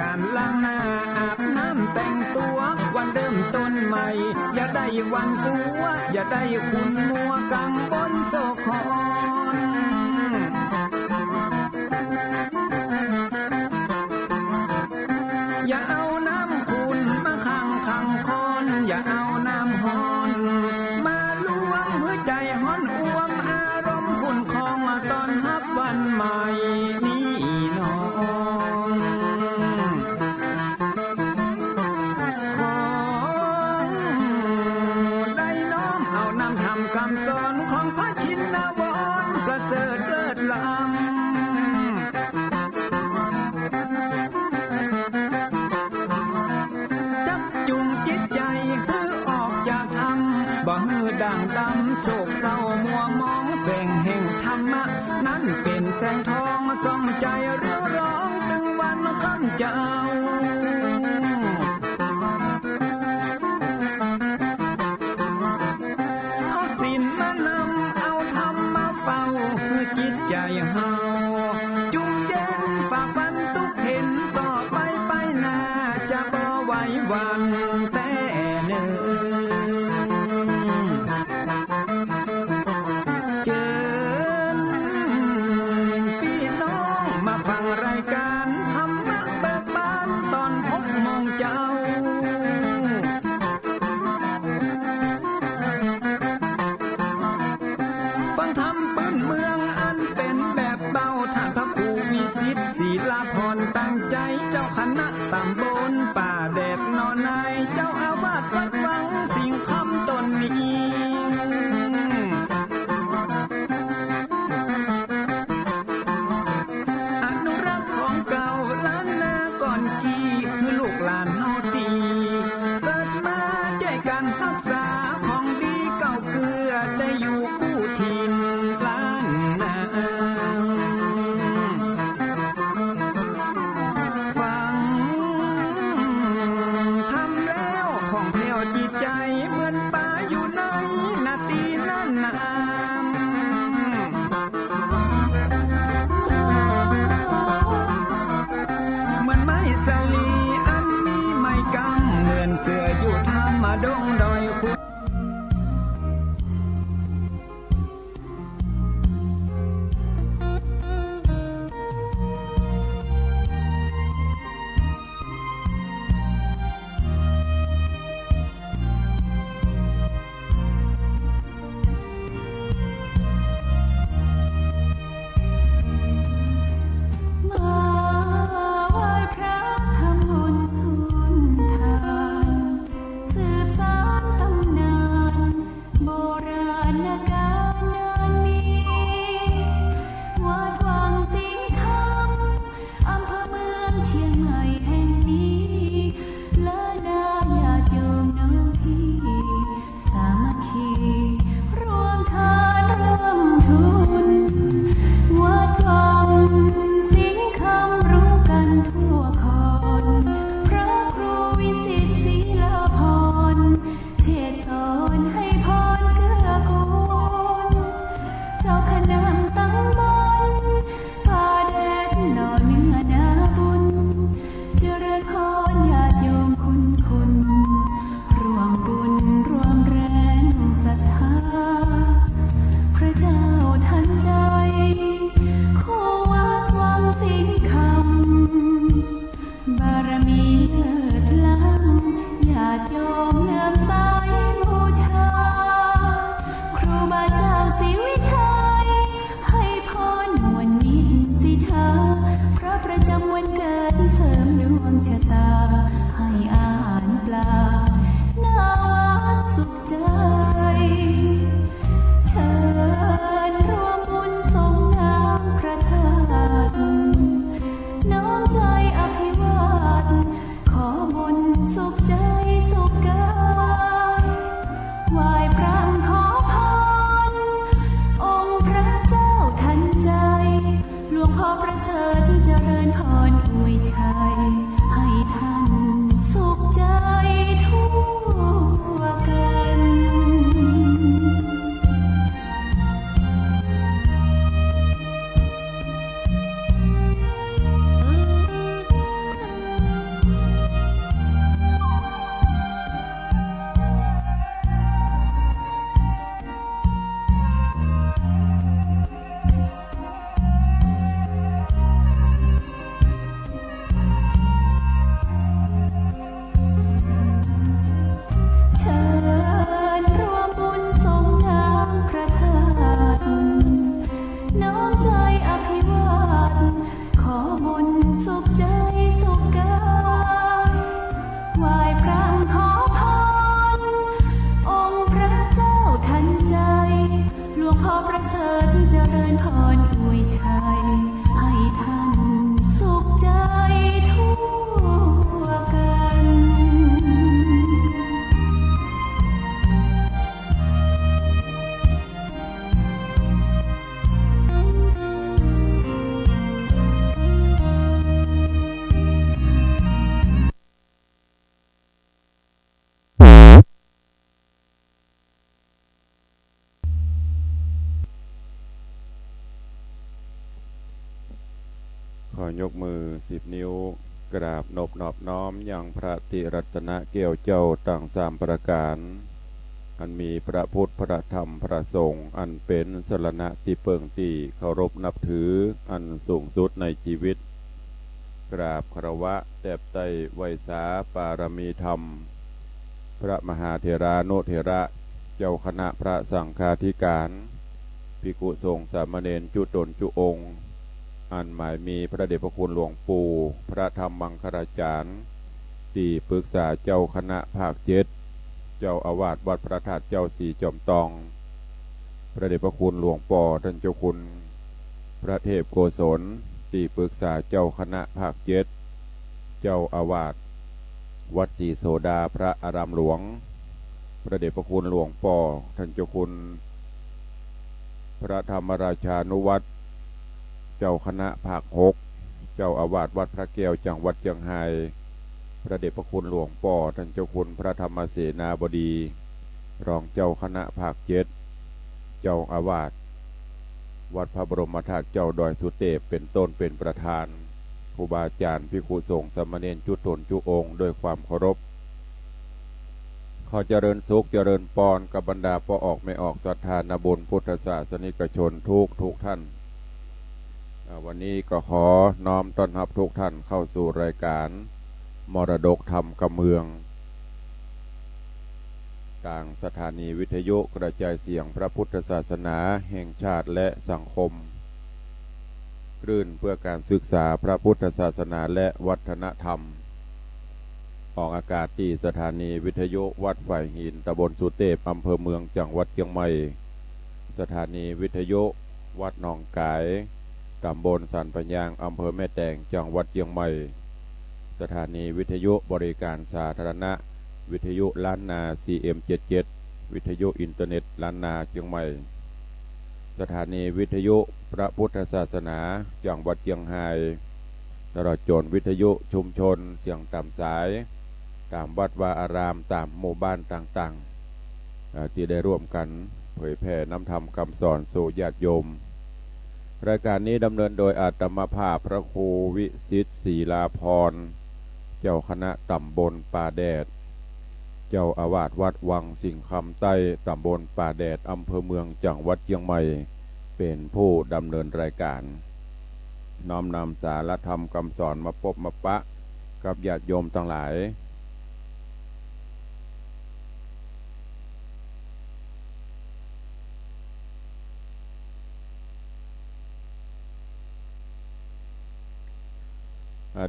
การล้างหน้าอาบน้ำแต่งตัววันเริ่มต้นใหม่อย่าได้วันกลัวอย่าได้คุณมัวกังบนโศกคอนอย่าเอาน้ำคุณมาขังคอนอย่าเอาน้ำฮ้อนมาลวงหัวใจฮ้อนอ้วมอารมณ์คุณคองมาตอนฮับวันใหม่นี้น้องได้น้อมเอานำทำคำสอนของพระชินวรประเสริฐเลิศล้ำบ่ฮือด่างดำโศกเศร้ามัวมองแสงแห่งธรรมะนั้นเป็นแสงทองส่องใจเรื่อร้องตึงวันค่ำเจ้าเอาศีลมานำเอาธรรมมาเฝ้าเพื่อจิตใจเฮาจุ่มเย็นฝ่าฟันทุกเห็นต่อไปหน้าจะบ่ไหววันแต่เนิ่นพี่น้องมาฟังรายการธรรมะเบิกบานตอน6 โมงเจ้าฟังธรรมปื้นเมืองอันเป็นแบบเบาท่านพระครูวิสิทธิ์ศิลาภรณ์ตั้งใจเจ้าคณะตำบลป่าแดดนอนในเจ้าอาวาสวัดวังสิ่งคำตนนี้อนุรักษ์ของเก่าล้านนาก่อนกี่คือลูกหลานเฮาตีเกิดมาใจกันรักษาของดีเก่าเกลือได้อยู่กู้ถิ่นล้านนาฟังทำแล้วของแผ่วจิตใจเหมือนป่าอยู่ในนาทีนั้นน้ำเหมือนไม้สลีอันมีไม้กำเหมือนเสืออยู่ธรรมดงดอยคุณมาไหว้พระทำบุญสุนทานสืบสาน ยกมือ10 นิ้วกราบนอบน้อมยังพระติรัตนเกี่ยวเจ้าต่าง3 ประการอันมีพระพุทธพระธรรมพระสงฆ์อันเป็นสรณะที่เปิงที่เคารพนับถืออันสูงสุดในชีวิตกราบคารวะแด่ไตรไวยสาปารมีธรรมพระมหาเถรานุเถระเจ้าคณะพระสังฆาธิการภิกขุสงฆ์สามเณรจุตนจุองค์อันหมายมีพระเดชพระคุณหลวงปู่พระธรรมมังคลาจารย์ที่ปรึกษาเจ้าคณะภาค7เจ้าอาวาสวัดพระธาตุเจ้าสีจอมตองพระเดชพระคุณหลวงป่อท่านเจ้าคุณพระเทพโกศลที่ปรึกษาเจ้าคณะภาค7เจ้าอาวาสวัดศรีโสดาพระอารามหลวงพระเดชพระคุณหลวงป่อท่านเจ้าคุณพระธรรมราชานุวัตรเจ้าคณะภาค6เจ้าอาวาสวัดพระแก้วจังหวัดเชียงรายพระเดชพระคุณหลวงป่อท่านเจ้าคุณพระธรรมเสนาบดีรองเจ้าคณะภาค7เจ้าอาวาสวัดพระบรมธาตุเจ้าดอยสุเทพเป็นต้นเป็นประธานครูบาอาจารย์ภิกขุสงฆ์สามเณรจุตนจุองค์ด้วยความเคารพขอเจริญสุขเจริญปอนกับบรรดาพอออกไม่ออกศรัทธาญบุญพุทธศาสนิกชนทุกท่านวันนี้ก็ขอน้อมต้อนรับทุกท่านเข้าสู่รายการมรดกธรรมกำเมืองต่างสถานีวิทยุกระจายเสียงพระพุทธศาสนาแห่งชาติและสังคมคลื่นเพื่อการศึกษาพระพุทธศาสนาและวัฒนธรรมออกอากาศที่สถานีวิทยุวัดฝ่ายหินตำบลสุเทพอำเภอเมืองจังหวัดเชียงใหม่สถานีวิทยุวัดหนองกายตำบลสันปะยางอำเภอแม่แตงจังหวัดเชียงใหม่สถานีวิทยุบริการสาธารณะวิทยุล้านนา CM77 วิทยุอินเทอร์เน็ตล้านนาเชียงใหม่สถานีวิทยุพระพุทธศาสนาจังหวัดเชียงรายตลอดจนวิทยุชุมชนเสียงตามสายตามวัดวาอารามตามหมู่บ้านต่างๆที่ได้ร่วมกันเผยแผ่นำธรรมคำสอนสู่ญาติโยมรายการนี้ดำเนินโดยอาตมาภาพพระครูวิสิทธิ์ศรีลาภรณ์เจ้าคณะตำบลป่าแดดเจ้าอาวาสวัดวังสิงห์คำใต้ตำบลป่าแดดอำเภอเมืองจังหวัดเชียงใหม่เป็นผู้ดำเนินรายการน้อมนำสาระธรรมคำสอนมาพบมาปะกับญาติโยมทั้งหลาย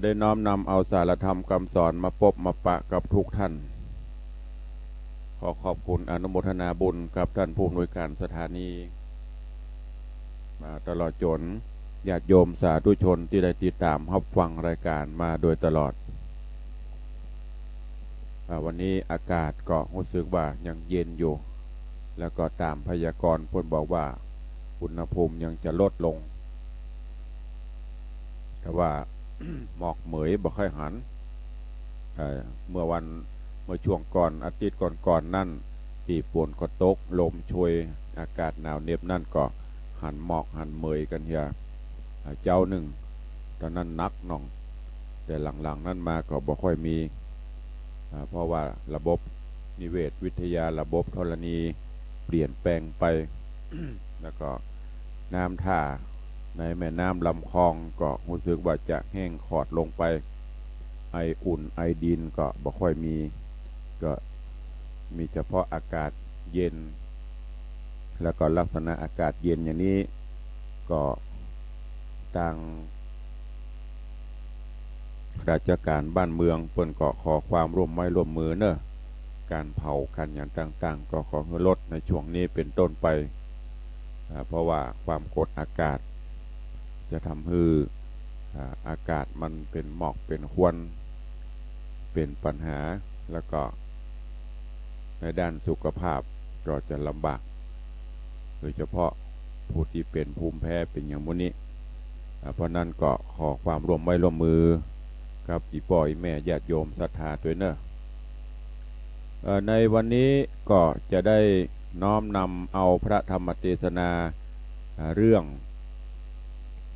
ได้น้อมนำเอาสารธรรมคำสอนมาพบมาปะกับทุกท่านขอขอบคุณอนุโมทนาบุญกับท่านผู้อำนวยการสถานีมาตลอดจนญาติโยมสาธุชนที่ได้ติดตามรับฟังรายการมาโดยตลอดวันนี้อากาศก็รู้สึกว่ายังเย็นอยู่แล้วก็ตามพยากรณ์เพิ่นบอกว่าอุณหภูมิยังจะลดลงแต่ว่า หมอกเหมยบ่ค่อยหันเมื่อช่วงก่อนอาทิตย์ก่อนนั่นที่ฝนก็ตกลมช่วยอากาศหนาวเหน็บนั่นก็หันหมอกหันเหมยกันเฮียเจ้าหนึ่งตอนนั้นนักหน่องแต่หลังๆนั่นมาก็บ่ค่อยมีเพราะว่าระบบนิเวศวิทยาระบบธรณีเปลี่ยนแปลงไป แล้วก็น้ำท่าในแม่น้ำลำคลองก็รู้สึกว่าจะแห้งขอดลงไปไออุ่นไอดินก็บ่ค่อยมีก็มีเฉพาะอากาศเย็นแล้วก็ลักษณะอากาศเย็นอย่างนี้ก็ต่างราชการบ้านเมืองเพิ่นก็ขอความร่วมไม้ร่วมมือเนอะการเผากันอย่างต่างๆก็ขอให้ลดในช่วงนี้เป็นต้นไปเพราะว่าความกดอากาศจะทำให้อากาศมันเป็นหมอกเป็นควันเป็นปัญหาแล้วก็ในด้านสุขภาพก็จะลำบากโดยเฉพาะผู้ที่เป็นภูมิแพ้เป็นอย่างมื้อนี้เพราะนั้นก็ขอความร่วมไม้ร่วมมือกับอีป่อยแม่ญาติโยมศรัทธาด้วยเนอะในวันนี้ก็จะได้น้อมนำเอาพระธรรมเทศนาเรื่อง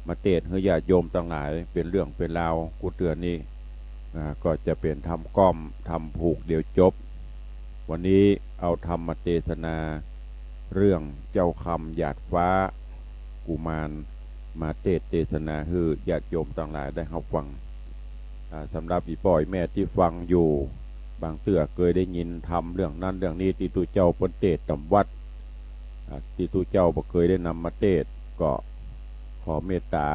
มาเทศน์ให้ญาติโยมทั้งหลายเป็นเรื่องเป็นราวกูเตือนนี้ก็จะเป็นทำก้อมทำผูกเดี๋ยวจบวันนี้เอาธรรมเทศนาเรื่องเจ้าคำหยาดฟ้ากุมารมาเทศนาให้ญาติโยมทั้งหลายได้รับฟังสำหรับอีป่อยแม่ที่ฟังอยู่บางเตื้อเคยได้ยินทำเรื่องนั้นเรื่องนี้ที่ตุเจ้าเปิ้นเทศตำวัดที่ตุเจ้าบ่เคยได้นำมาเทศก็ขอเมตตา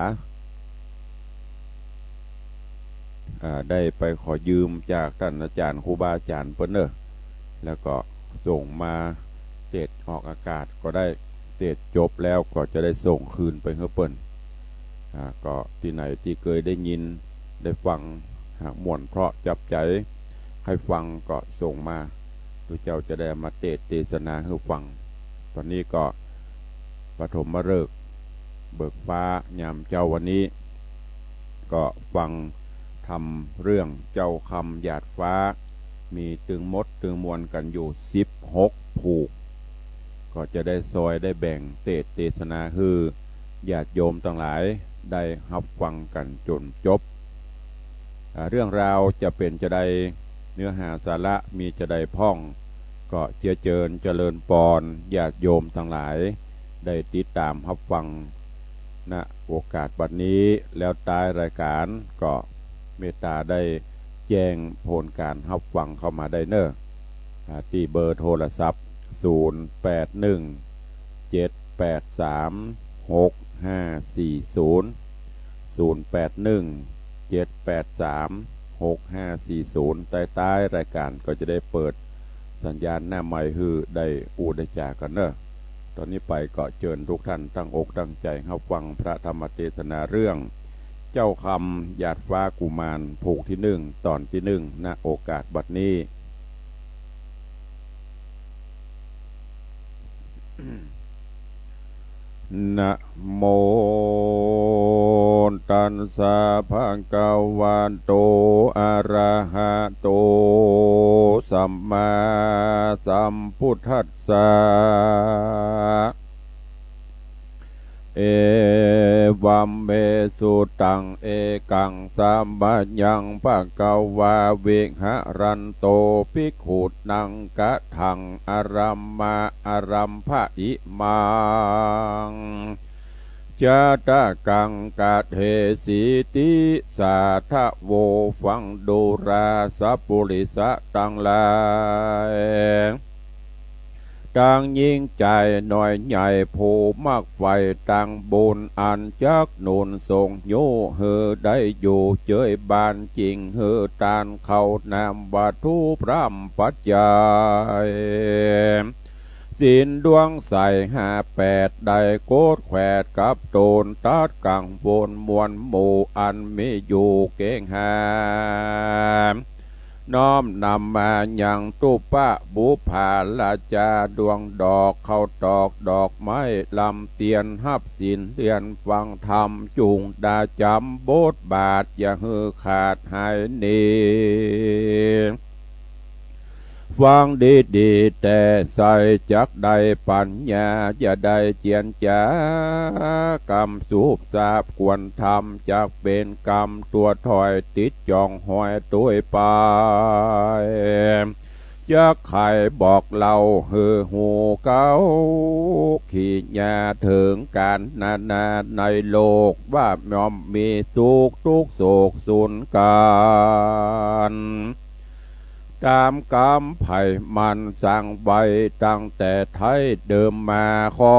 ได้ไปขอยืมจากท่านอาจารย์ครูบาอาจารย์เปิ้นเนอะแล้วก็ส่งมาเทศออกอากาศก็ได้เทศจบแล้วก็จะได้ส่งคืนไปให้เปิ้นก็ที่ไหนที่เคยได้ยินได้ฟังหากม่วนเพราะจับใจให้ฟังก็ส่งมาตัวเจ้าจะได้มาเทศนาให้ฟังตอนนี้ก็ปฐมฤกษ์เบิกฟ้ายามเจ้าวันนี้ก็ฟังทำเรื่องเจ้าคำหยาดฟ้ามีตึงมดตึงมวลกันอยู่16ผูกก็จะได้ซอยได้แบ่งเทศนาคือญาติโยมทั้งหลายได้รับฟังกันจนจบเรื่องราวจะเป็นจะได้เนื้อหาสาระมีจะได้พ่องก็เจริญปอนญาติโยมทั้งหลายได้ติดตามรับฟังณโอกาสบัดนี้แล้วท้ายรายการก็เมตตาได้แจ้งผลการรับฟังเข้ามาได้เนอะที่เบอร์โทรศัพท์0817836540ใต้รายการก็จะได้เปิดสัญญาณหน้าใหม่คือได้ได้จากกันเนอะตอนนี้ไปก็เชิญทุกท่านตั้งอกตั้งใจรับฟังพระธรรมเทศนาเรื่องเจ้าคำหยาดฟ้ากุมารผูกที่1ตอนที่1ณโอกาสบัดนี้ นะโมตัสสะภะคะวะโตอะระหะโตสัมมาสัมพุทธัสสะเอวัมเมสุตังเอกังสัมปัญญังภะคะวะวิหะรันโตภิกขุนังกะถังอารัมมาอารัมภะอิมังจาตะกังกะเทสิติสาทะโวฟังดูราสัพปุริสะตังหลายต่างยิ่งใจหน่อยใหญ่ผู้มากไฟต่างบุญอันจักหนุนส่งโยเฮอได้อยู่เจยบานจริงเฮอตานเขานามวัตถุพรำปัจจัยสินดวงใส58ได้โกดแขวดกับโตนตัดกังบนมวลหมู่อันมีอยู่เก่งหามน้อมนำมาอย่างตุปะบุภาลาจาดวงดอกเข้าตอกดอกไม้ลำเตียนหับสินเตียนฟังธรรมจุงดาจำบทบาทอย่าฮือขาดหายนีฟังดีแต่ใส่จักได้ปัญญาอย่าได้เจียนจากรรมสูบสาบควรทำจากเป็นกรรมตัวถอยติดจองหอยตัวไปจะใครบอกเราฮือหูเก้าขี้ยาถึงการนาในโลกว่ายอมมีสุขทุกโศกสูญการตามกรรมไผ่มันสั่งไว้ตั้งแต่ไทยเดิมมาขอ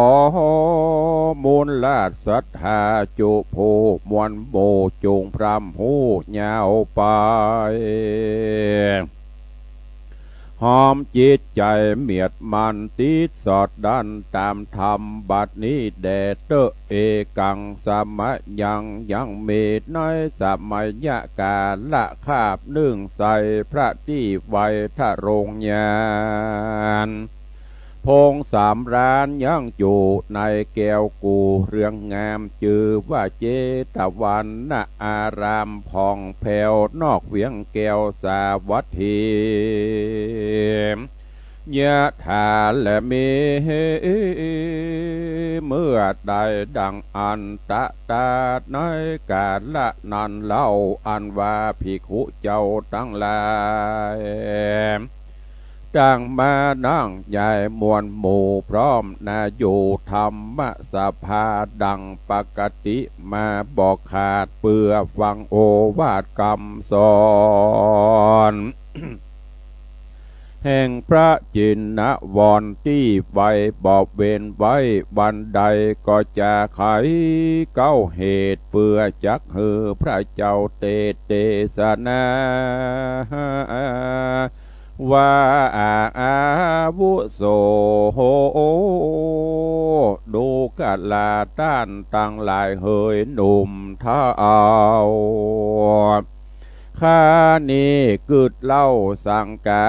มูลลาดศรัทธาจุภูมวลโบจุงพรำหูยาวไปหอมจิตใจเมียดมันติดสอดดันตามธรรมบัดนี้แดเตเอกังสมัยยังเมตน้อยสมัยยะกาละคาบนึ่งใส่พระที่ไวทะโรงยานพงสามร้านยังจูในแก้วกูเรื่องงามจือว่าเจตวันณอารามพองแผ่วนอกเวียงแก้วสาวัตถี ยะถาและมีเมื่อใดดังอันตะตาในกาละนันเล่าอันว่าภิกขุเจ้าทั้งหลายดังมานั่งใหญ่มวลหมู่พร้อมนาอยู่ธรรมสภาดังปกติมาบอกขาดเปื่อฟังโอวาทคำสอน แห่งพระจินนวรที่ไว้บอบเวนไว้วันใดก็จะไขเก้าเหตุเพื่อจักหือพระเจ้าเตสนาว่าอาวุโสดูกะลาต้านตั้งหลายเฮยหนุ่มเท้าข้านี้กึดเล่าสังกา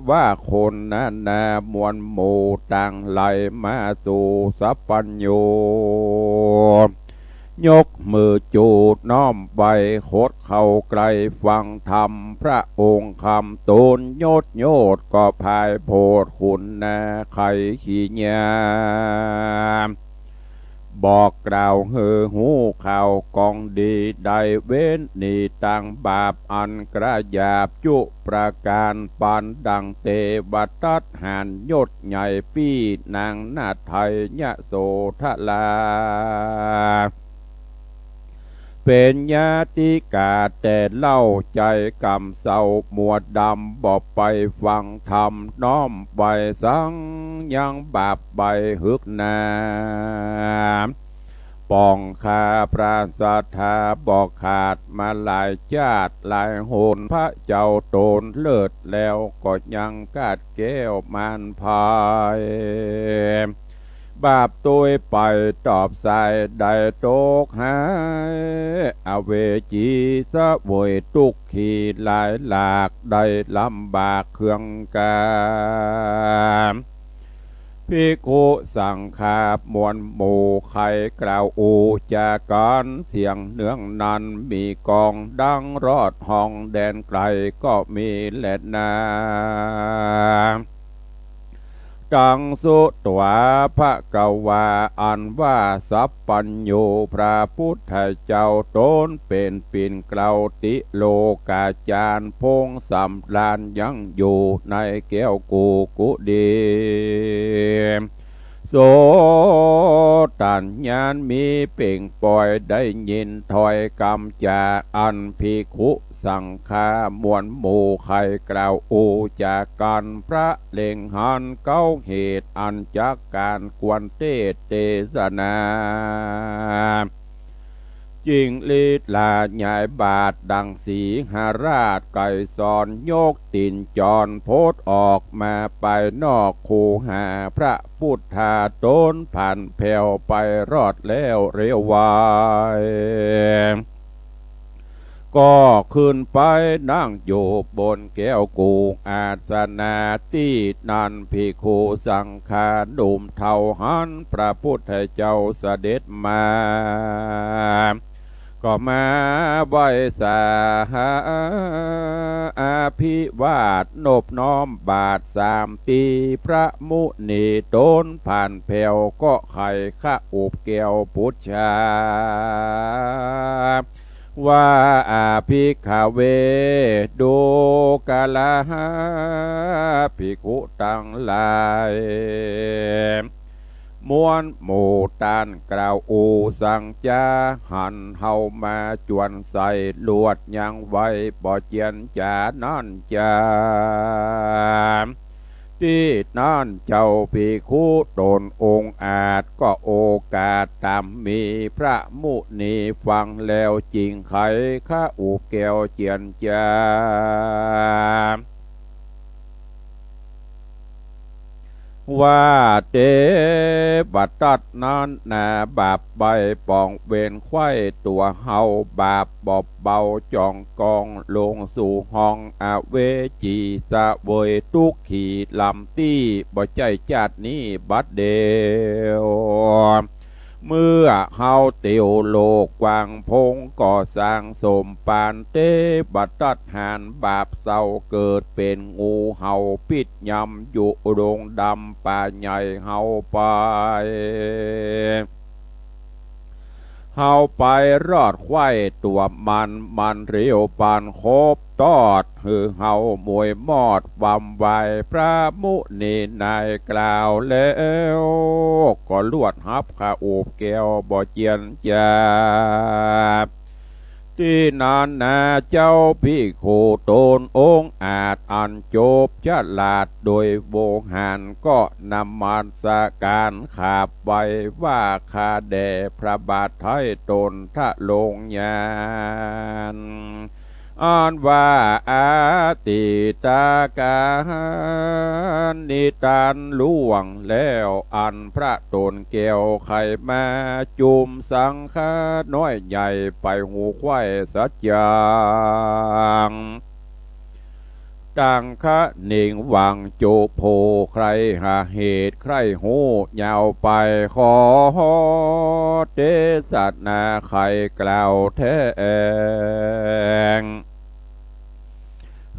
ว่าคนนั้นนามวลหมู่ต่างไหลมาสู่สัพพัญญูยกมือจูดน้อมไปโคดเข้าไกลฟังธรรมพระองค์คำตูนโยดก็ภายโพดคุณนาไขขี้ญาบอกกล่าวเฮือหูข่าวกองดีได้เว้นนีตังบาปอันกระยาบจุประการปานดังเตวตัดหานยศใหญ่ปี้นางนาไทยยะโสทลาเป็นญาติกาแต่เล่าใจกำเศร้ามัวดำบอกไปฟังธรรมน้อมไปสังยังบาปใบฮึกนาปองคาพระสัทธาบอกขาดมาหลายชาติหลายโหนพระเจ้าโตนเลิศแล้วก็ยังกาดแก้วมันพายบาปตัวไปตอบสายได้ตกหายอเวจีสะโวยตุกขีหลายหลากได้ลำบากเครื่องกามภิกขุสังฆามวลหมู่ไข่กล่าวอูจาการเสียงเนืองนั้นมีกองดังรอดห้องแดนไกลก็มีแหละนากังสุตวาพระกวาอันว่าสัพปัญโยพระพุทธเจ้าตนเป็นปิ่นเกลาติโลกาจารย์พงสำลานยังอยู่ในแก้วกุดีโสตัญญาณมีเป่งปล่อยได้ยินถอยกำจากอันภิกขุสังฆามวลหมู่ไข่กล่าวอูจากกันพระเล่งหันเก้าเหตุอันจากการกวนเตสนาจิงลีดลาใหญ่บาทดังสีหาราชไก่สอนโยกตินจรโพธออกมาไปนอกคูหาพระพุทธาต้นผ่านแผ่วไปรอดแล้วเรียววายก็ขึ้นไปนั่งอยู่บนแก้วกูอาสนาที่นันภิกขุสังฆาดุมเท่าหันพระพุทธเจ้าเสด็จมาก็มาไหวสาอาภิวาทนบน้อมบาทสามตีพระมุนีต้นผ่านแผ่วก็ไข่ข้าอุบแก้วพุทธาว่าอาภิกขเวดูกาลาภิกขุตั้งหลายมวลหมู่ตานกล่าวอูสังจาหันเฮามาจวนใส่ลวดยังไว้บ่เจียนจานั่นจาที่นั่นเจ้าภิกขุตนองค์อาจก็โอกาสตามมีพระมุนีฟังแล้วจริงไขข้าอุแก้วเจียนจาว่าเตบัดตัดนั้นนาบาปใบปองเวนไข้ตัวเฮาบาปบอบเบาจองกองลงสู่ห้องอเวจีสะเวยทุกขีลำตี้บ่ใจจัดนี้บัดเดียว เมื่อเฮาเตียวโลกกว้างพงก่อสร้างสมปานเตบัดตัดหานบาปเศร้าเกิดเป็นงูเห่าปิดยำอยู่โรงดำป่าใหญ่เฮาไป เฮาไปรอดควายตัวมันเรียวปานครบตอดฮือเฮามวยมอดวำไวพระมุนีนายกล่าวแล้วก็ลวดฮับข้าอูบแก้วบ่เจียนจาที่นานนาเจ้าพี่โคโตนองค์อาจอันจบฉลาดโดยโวหารก็นำมาสการขาบไว้ว่าคาแด่พระบาทไทยตนทะลงยานอ่านว่าอาติตากานิทานล่วงแล้วอันพระตนแก้วไข่มาจุมสังฆาน้อยใหญ่ไปหูควายสัจจางตังคะหนิงหวังโจโพใครหาเหตุใครหูยาวไปขอเทศนาใครกล่าวแทง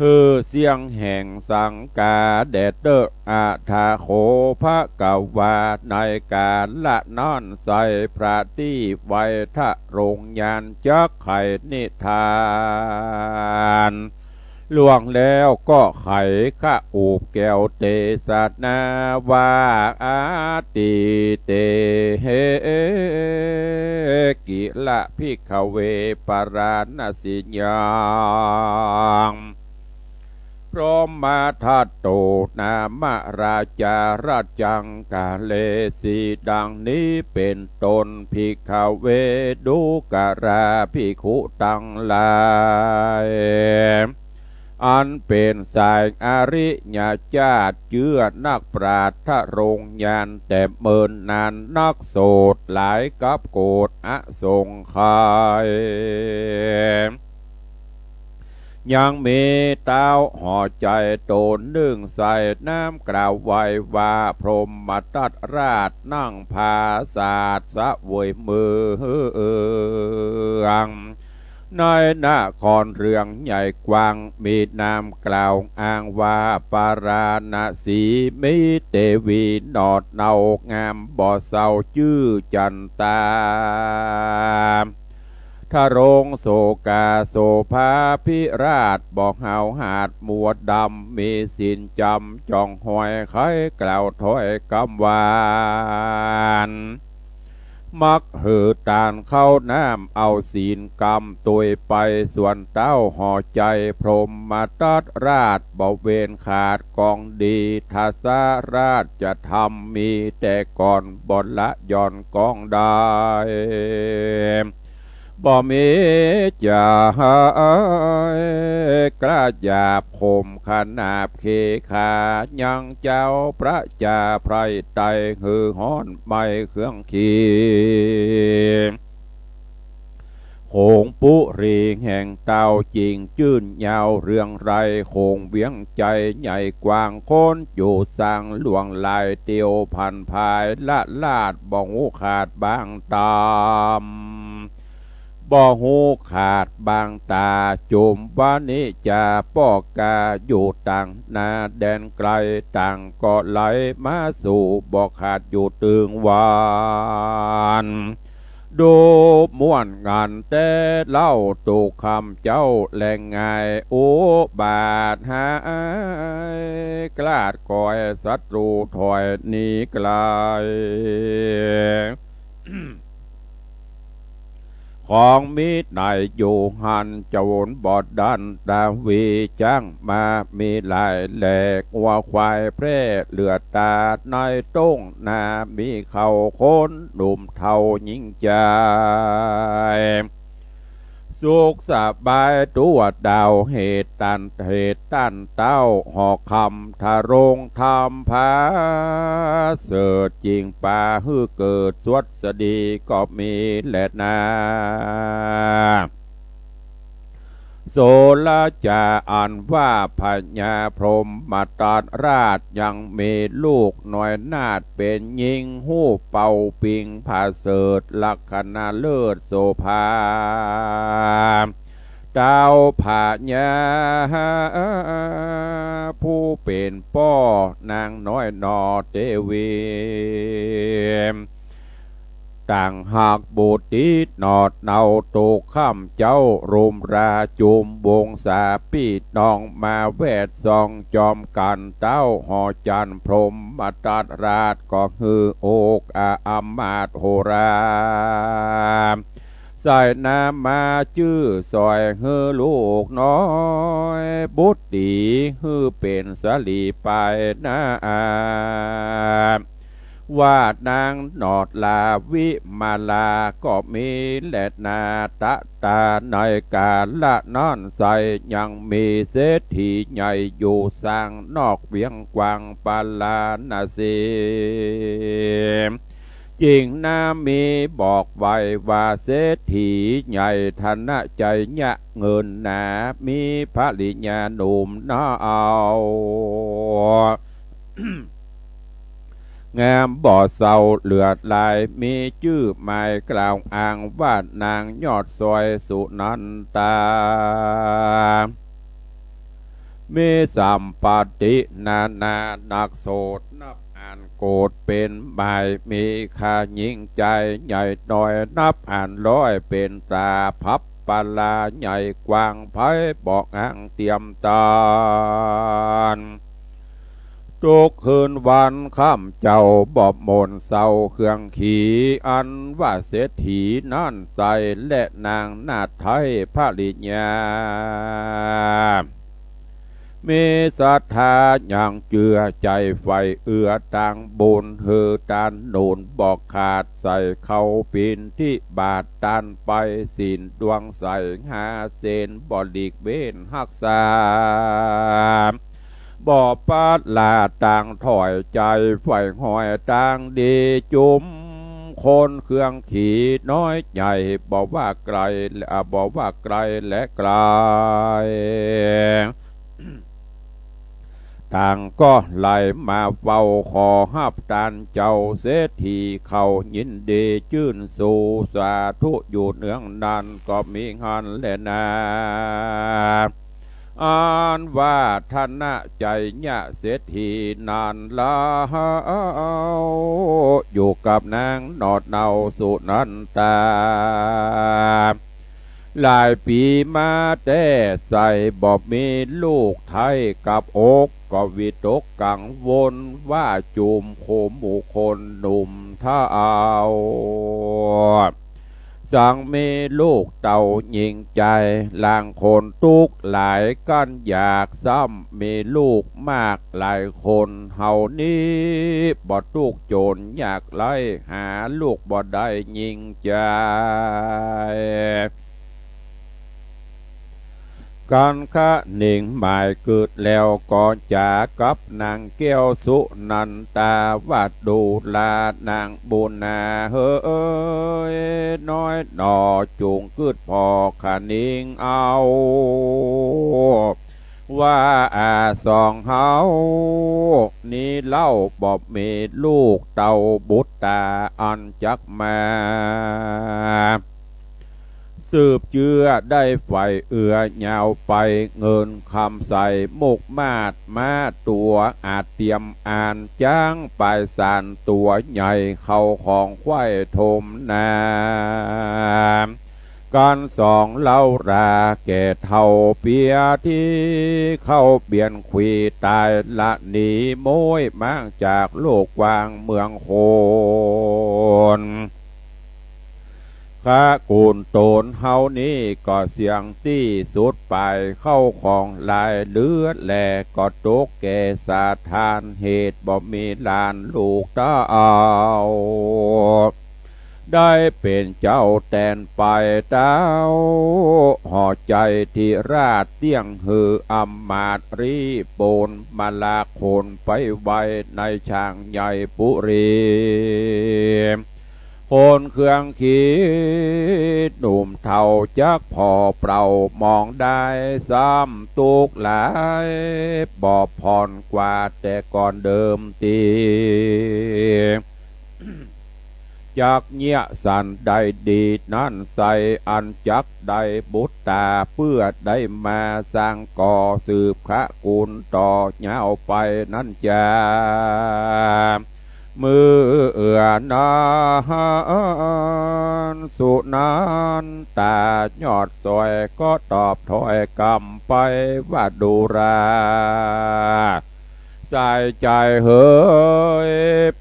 ฮือเสียงแห่งสังกาเดดเดออาทาโคพระกวาในการละนอนใส่พระที่ไวทะโรงยานจักไข่นิทานล่วงแล้วก็ไขข้าอูบแก้วเตสัตนาวาอาติเตเฮกิละพิกเวปราณสิญญางพร้อมมาทัตโตนามราชาราจังกาเลสีดังนี้เป็นตนพิกเวดุกราภิกขุตังหลายอันเป็นสายอริยญาติเชื่อนักปราชญ์ทะโรงยานแต่เมินนานนักโสดหลายกับโกฏอสงไขยยังมีเต้าห่อใจโตนนึ่งใส่น้ำกล่าวไว้ว่าพรหมตัดราชนั่งภาศาสสะเวยมือในนครเรืองใหญ่กว้างมีนามกล่าวอ้างว่าปาราณสีมิเตวีนอดเนางามบ่อเศร้าชื่อจันตาทะรงโศกาโสภาพิราชบอกเฮาหาดหมวดดำมีสินจำจ่องหอยไข่กล่าวถ้อยกำหวานมักหือตานเข้าน้ำเอาศีลกรรมตุยไปส่วนเต้าห่อใจพรหมตัดราชบ่เวนขาดกองดีทาสาราชจะทำมีแต่ก่อนบนละย่อนกองได้บ่มีจะหายกล้าหยาบคมขนาบเคขายังเจ้าพระจาไพรไตหือฮ้อนไม่เครื่องขีโขงปุรีแห่งเต่าจริงจื้นยาวเรื่องไรโขงเวียงใจใหญ่กว้างโคนอยู่สร้างหลวงลายเตียวพันภายละลาดบ่หูขาดบางตามบ่หูขาดบางตาจุมวานิจาป้อกาอยู่ต่างนาแดนไกลต่างก็ไหลมาสู่บ่ขาดอยู่ตึงวานดูม่วนงานแต่เล่าตูคำเจ้าแหล่งไงโอบาทหายกลาดก่อยศัตรูถอยหนีไกล ของมิตรในอยู่หันโจรบอดดันดาวีจ้างมามีลายแหลกวัวควายแพร่เลือดตาในต้งนามีเข่าค้นหนุ่มเท่ายิ่งใจสุขสบายตัวดาวเหตุตันเต้าหอกคำทารงทำพาเสิร์จริงป่าฮือเกิดสวดสดีก็มีแหละนา โสลจาอันว่าพญาพรหมตาราชยังมีลูกน้อยนาดเป็นหญิงหู้เป่าปิงผาเสดลักษณะเลิศโสภาเจ้าผาญาผู้เป็นป้อนางน้อยนอเทวีต่างหากบุตรีนอดเนาโตข้ามเจ้ารุมราจุมวงสาปีน้องมาแวดซองจอมกันเต้าหอจันพรหมตาราชก็คือโอกอามาตโหราใส่น้ำมาจื้อซอยเฮือลูกน้อยบุตรีฮือเป็นสลีไปนาว่านางนอดลาวิมาลาก็มีและนาตะตาในกาละนอนใสยังมีเศรษฐีใหญ่อยู่สร้างนอกเวียงกวางปาลานาสีจริงนามีบอกไว้ว่าเศรษฐีใหญ่ธนใจยะเงินหนามีภริญาหนุ่มน้าเอา งามบ่อเศร้าเลือดลายมีชื่อหมายกล่าวอ้างว่านางยอดซอยสุนันตามีสัมปตินานานักโสดนับอ่านโกดเป็นหมายมีค่ายิ่งใจใหญ่น้อยนับอ่านร้อยเป็นตาพับปลาใหญ่กว้างไพบอกอ้างเตรียมตานทุกคืนวันค่ำเจ้าบอบมนเศร้าเครื่องขี่อันว่าเศรษฐีนั่นใสและนางนาถไทยภริญามีศรัทธาอย่างเจือใจไฟเอื้อต่างบุญเฮือตานนูนบอกขาดใส่เขาปีนที่บาทตานไปสินดวงใสหาเซนบอดีกเว้นหักษาบ่อปาดลาต่างถอยใจไฟหอยต่างดีจุมคนเครื่องขี่น้อยใหญ่บอกว่าไกลบอกว่าไกลและไกลต่างก็ไหลมาเฝ้าขอฮับตานเจ้าเศรษฐีเขายินดีชื่นสู่สาธุอยู่เนืองนันก็มีงานแลนาอ่านว่าท่านน่ะใจยะเศรษฐีนานลาอยู่กับนางนอดเนาสุนันตาหลายปีมาแต่ใส่บอบมีลูกไทยกับอกก็วิตกกังวลว่าจุมโคมหมู่คนหนุ่มท่าเอาสั่งมีลูกเต่ายิงใจลางคนตุกหลายกันอยากซ้ำมีลูกมากหลายคนเฮานี้บ่ตุกโจรอยากไล่หาลูกบ่ได้ยิงใจการคะหนิงหมายเกิดแล้วก่อนจากกับนางแก้วสุนันตาวัดดูลานางบุญนาเฮ้ยน้อยหนอจุงกึดพอขานิงเอาว่าสองเฮานี่เล่าบอบมีลูกเต่าบุตรตาอันจักมาสืบเจือได้ไฟเอือยาวไปเงินคำใส่มุกมาดมาตัวอาจเตรียมอ่านจ้างปลายสารตัวใหญ่เข้าของควายทมนาการสองเล่าราแก่เท่าเปียที่เข้าเบียนขวีตายละหนีโมยมั่งจากโลกวางเมืองโคนข้ากูลโตนเฮานี้ก็เสียงที่สุดไปเข้าของลายเลือดแหลก็ตกแก่สาทานเหตุบ่มีลานลูกตาเอาได้เป็นเจ้าแตนไปเต้าห่อใจที่ราชเตี้ยงหืออำมาตรีโปนมาลาโคนไปไว้ในช่างใหญ่ปุรีค นเครื่องขีดหนุ่มเท่าจักพอเปล่ามองได้ซ้ำตุกหลายบอบผ่อนกว่าแต่ก่อนเดิมตีจักเงียสันใดดีนั่นใสอันจักใดบุตตาเพื่อได้มาสร้างก่อสืบขะกุลต่อเงาไปนั่นจามือเอื้อนานสุนันตายอดสวยก็ตอบถอยกำไปว่าดูราใส่ใจเฮ้ย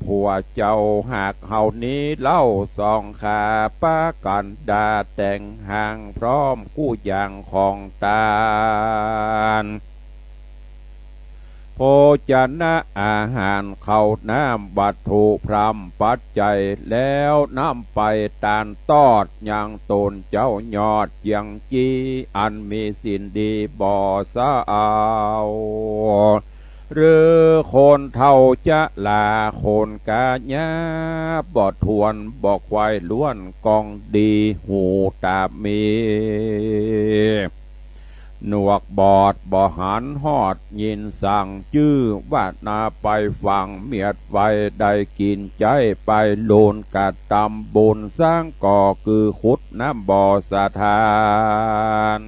ผัวเจ้าหากเฮานี้เล่าสองขาป้ากันดาแต่งห่างพร้อมกู้อย่างของตาลโภชนะอาหารเข้าน้ำวัตถุพรำปัจจัยแล้วน้ำไปตานตอดยังตนเจ้ายอดยังจีอันมีสินดีบ่อสะเอาหรือคนเท่าจะลาคนกาญาบ่ทวนบ่ควายล้วนกองดีหูตามีหนวกบอดบ่หันหอดยินสั่งจื้อว่านาไปฟังเมียดไว้ได้กินใจไปโลนกัดตำบุญสร้างก่อคือขุดน้ำบ่อสะทาน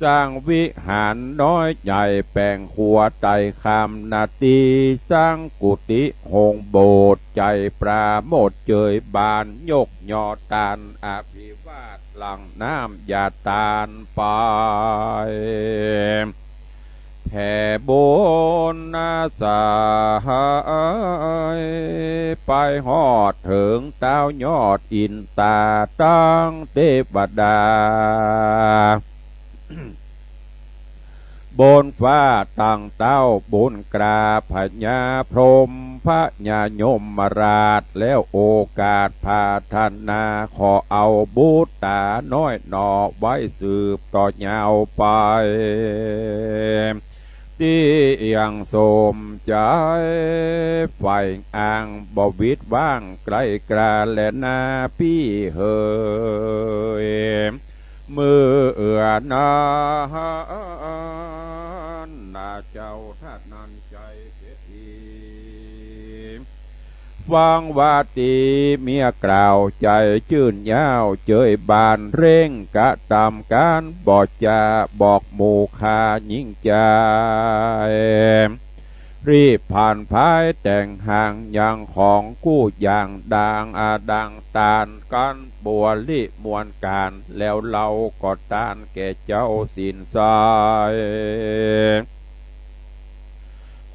สร้างวิหารน้อยใหญ่แปลงขัวไตคำนาตีสร้างกุฏิหงโบสถ์ใจปราโมทเจยบานยกยอตานอภิวาทหลังน้ำยาตานไปแผ่บนนาสายไปหอดถึงเต้ายอดอินตาตั้งเทวดาบนฟ้าตั้งเต้าบุญกราพญาพรหมพระญายมมาราชแล้วโอกาสพาธนาขอเอาบูตาน้อยหนอไว้สืบต่อยาวไปที่ยังสมใจไฟอ่างบ่วิดว่างไกลกราและนาพี่เฮยมือเอื้อนานนาเจ้าท่านนันใจเสียทีฟังว่าตีเมียกล่าวใจชื่นยาวเจยบานเร่งกะตามการบอกจะบอกหมู่คายิ่งใจรีบผ่านพายแต่งห่างอย่างของกู้อย่างดังดังตานกันบัวลิมวลการแล้วเราก็ตานแก่เจ้าสินสาย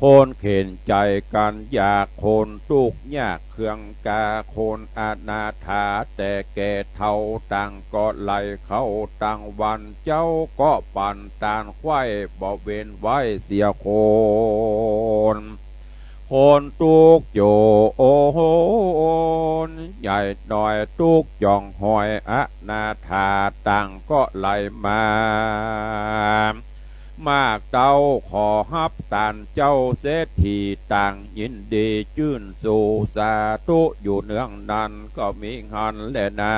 คนเข็นใจกันอยากคนทุกยากเครื่องกาคนอนาถาแต่แก่เท่าต่างก็ไหลเข้าต่างวันเจ้าก็ปั่นตานไข่บ่เว้นไว้เสียคนทุกโยโอโหนใหญ่หน่อยทุกจ่องหอยอนาถาต่างก็ไหลมามากเต้าขอฮับตานเจ้าเศรษฐีต่างยินดีชื่นสู่สาธุอยู่เนืองนั้นก็มีหันและนา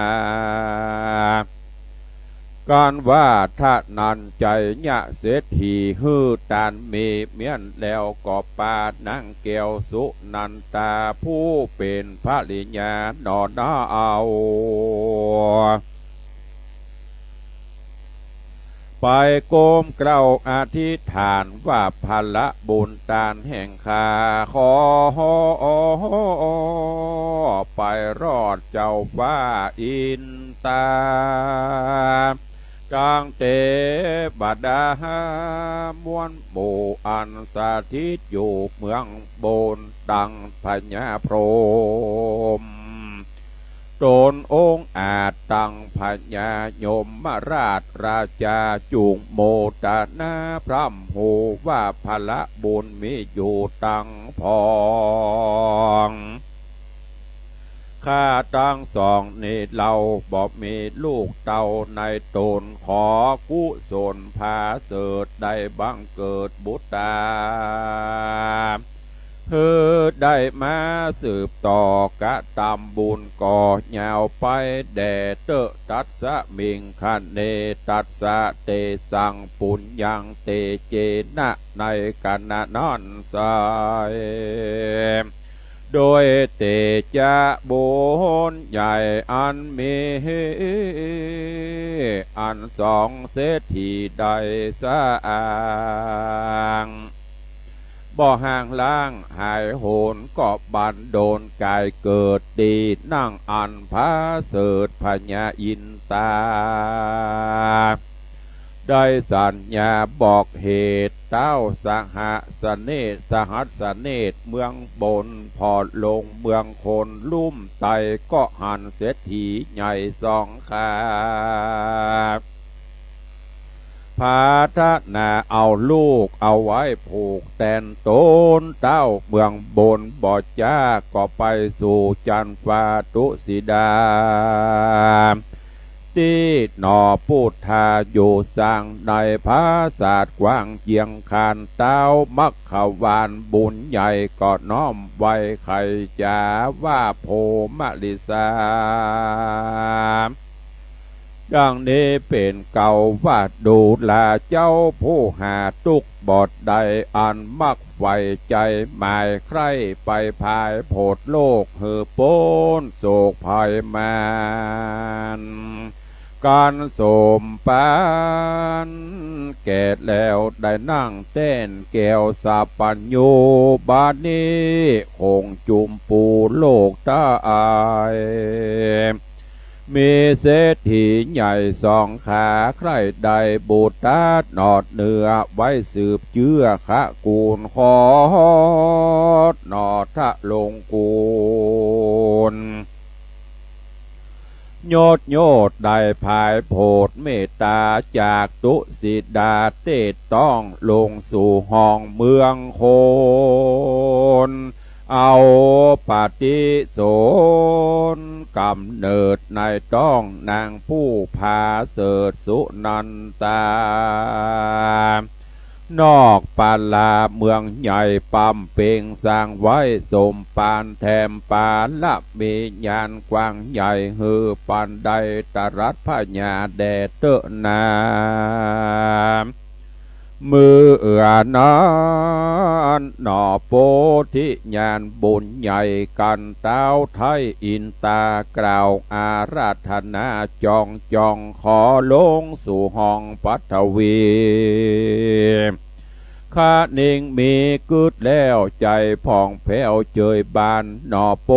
การว่าถ้านันใจยะเศรษฐีฮือตานมีเมียนแล้วก็ปานั่งเกียวสุนันตาผู้เป็นพระลิญญาหนอนาเอาไปโกมเกล้าอธิษฐานว่าพละบุญตานแห่งข้าขอไปรอดเจ้าฟ้าอินตากลางเตบดามวนหมู่อันสาธิตอยู่เมืองโบนดังพญาพรหมโตนองค์อาจตั้งพญายมมาราชราชาจุงโมตนาพร่ำหูว่าพละบุญมีอยู่ตั้งพองข้าตั้งสองนี่เราบอกมีลูกเต่าในตนขอกุศลพาเสดได้บังเกิดบุตรตาเฮ อได้มาสืบต่อกะตามบุญก่อยาวไปแด่เตอตัสสะมิงคันเนตัสสะเตสังปุญญังเตเจนะในกันนอนสายโดยเตจะบุญใหญ่อันมีอันสองเศรษฐีใดสะอางบ่ห่างล่างหายโหนก็บันโดนกายเกิดดีนั่งอันพาเสดพญาอินตาได้สัญญาบอกเหตุเต้าสหสเนศสหัสเนศเมืองบนพอดลงเมืองคนลุ่มไตก็หันเศรษฐีใหญ่สองขาพาทนาเอาลูกเอาไว้ผูกแตนโตนเต้าเมืองบนบ่อจ้าก็ไปสู่จันฟาตุสิดาที่หนอพูดทาอยู่สร้างในภาศาสตร์กว้างเจียงคานเต้ามักขวานบุญใหญ่ก็น้อมไว้ไข่จาว่าโพมะลิสาดังนี้เป็นเก่าว่าดูแลเจ้าผู้หาทุกบทใดอันมักไฟใจหมายใครไปภายโพดโลกเหือโป้นโศกภัยมานการสมปานแก่แล้วได้นั่งเต้นแก้วสาปัญญูบาดนี้คงจุมปูโลกตาอายมีเศรษฐีใหญ่สองขาใครใดบูตาหนอดเนื้อไว้สืบเชื่อขะกูลขอดหนอทะลงกูลโยดโยดได้ภายโพดเมตตาจากตุสิดาเตต้องลงสู่ห้องเมืองโคนเอาปฏิโสนกำเนิดในต้องนางผู้พาเสดสุนันตานอกปาลาเมืองใหญ่ปั๊มเปงสร้างไว้สมปานแถมปานละมีญาณกว้างใหญ่ฮือปันใดตรัสพญาแดเตนามืออนานหนอโพธิญาณบุญใหญ่กันเต้าไทยอินตากล่าวอาราธนาจองขอลงสู่ห้องปัทวีข้าเน่งมีกึดแล้วใจผ่องแผ้วเจยบานหนอโพ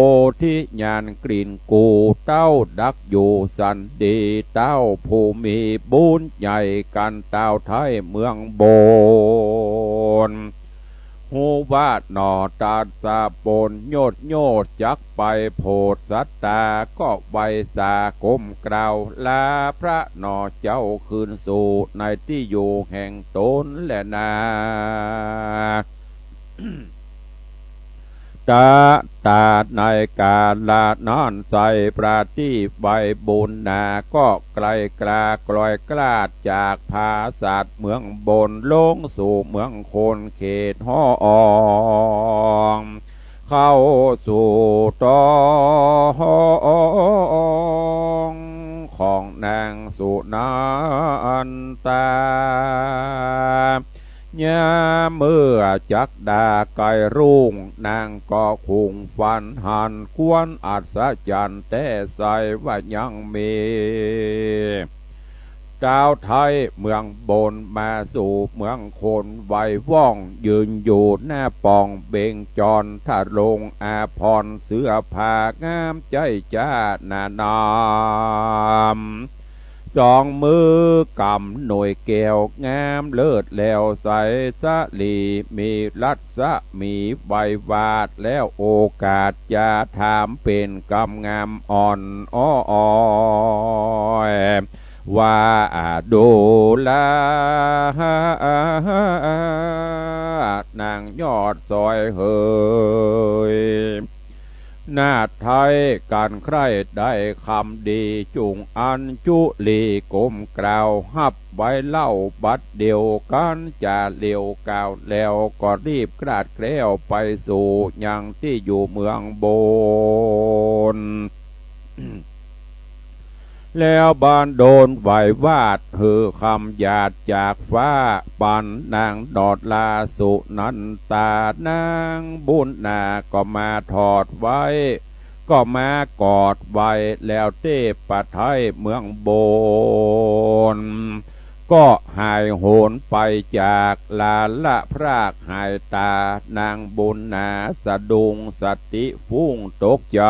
ธิญาณกลิ่นกูเต้าดักอยู่สันดีเต้าผู้มีบุญใหญ่กันเต้าไทยเมืองโบนหูวาดหนอตาสาปนโยดจักไปโพดสัตตาก็ไวสากมกล่าวลาพระหนอเจ้าคืนสู่ในที่อยู่แห่งตนและนา ตาในกาลานอนใสปราที่ใบบุญนาก็ไกลกลากลอยกลาดจากภาศาสตร์เมืองบนลงสู่เมืองโคนเขตห้อองเข้าสู่ตองของนางสุนันตายามเมื่อจักดาไกรุ่งนางก็คุงฟันหันควนอัศจรรย์แต่ใสว่ายังมีเจ้าไทยเมืองบนมาสู่เมืองคนไวว่องยืนอยู่หน้าปองเบ่งจรถ้าลงอาพรเสื้อผ้างามใจจ้านานามสองมือกำหน่วยแก้วงามเลิศแล้วใสสะลีมีรัศมีใบวาดแล้วโอกาสจะถามเป็นกำงามอ่อนอ้อยว่าดูแลนางยอดซอยเฮย หน้าไทยการใคร่ได้คำดีจุงอันจุลีกลมกล่าวฮับไว้เล่าบัดเดียวกันจะเลียวกล่าวแล้วก็รีบกราดแกล้วไปสู่ยังที่อยู่เมืองโบน แล้วบานโดนไหววาดคือคำหยาดจากฟ้าปันนางดอดลาสุนันตานางบุญนาก็มาถอดไว้ ก็มากอดไว้แล้วเทพไทยเมืองโบนก็หายโหนไปจากลาละพรากหายตานางบุญนาสะดุงสติฟุ้งตกใจ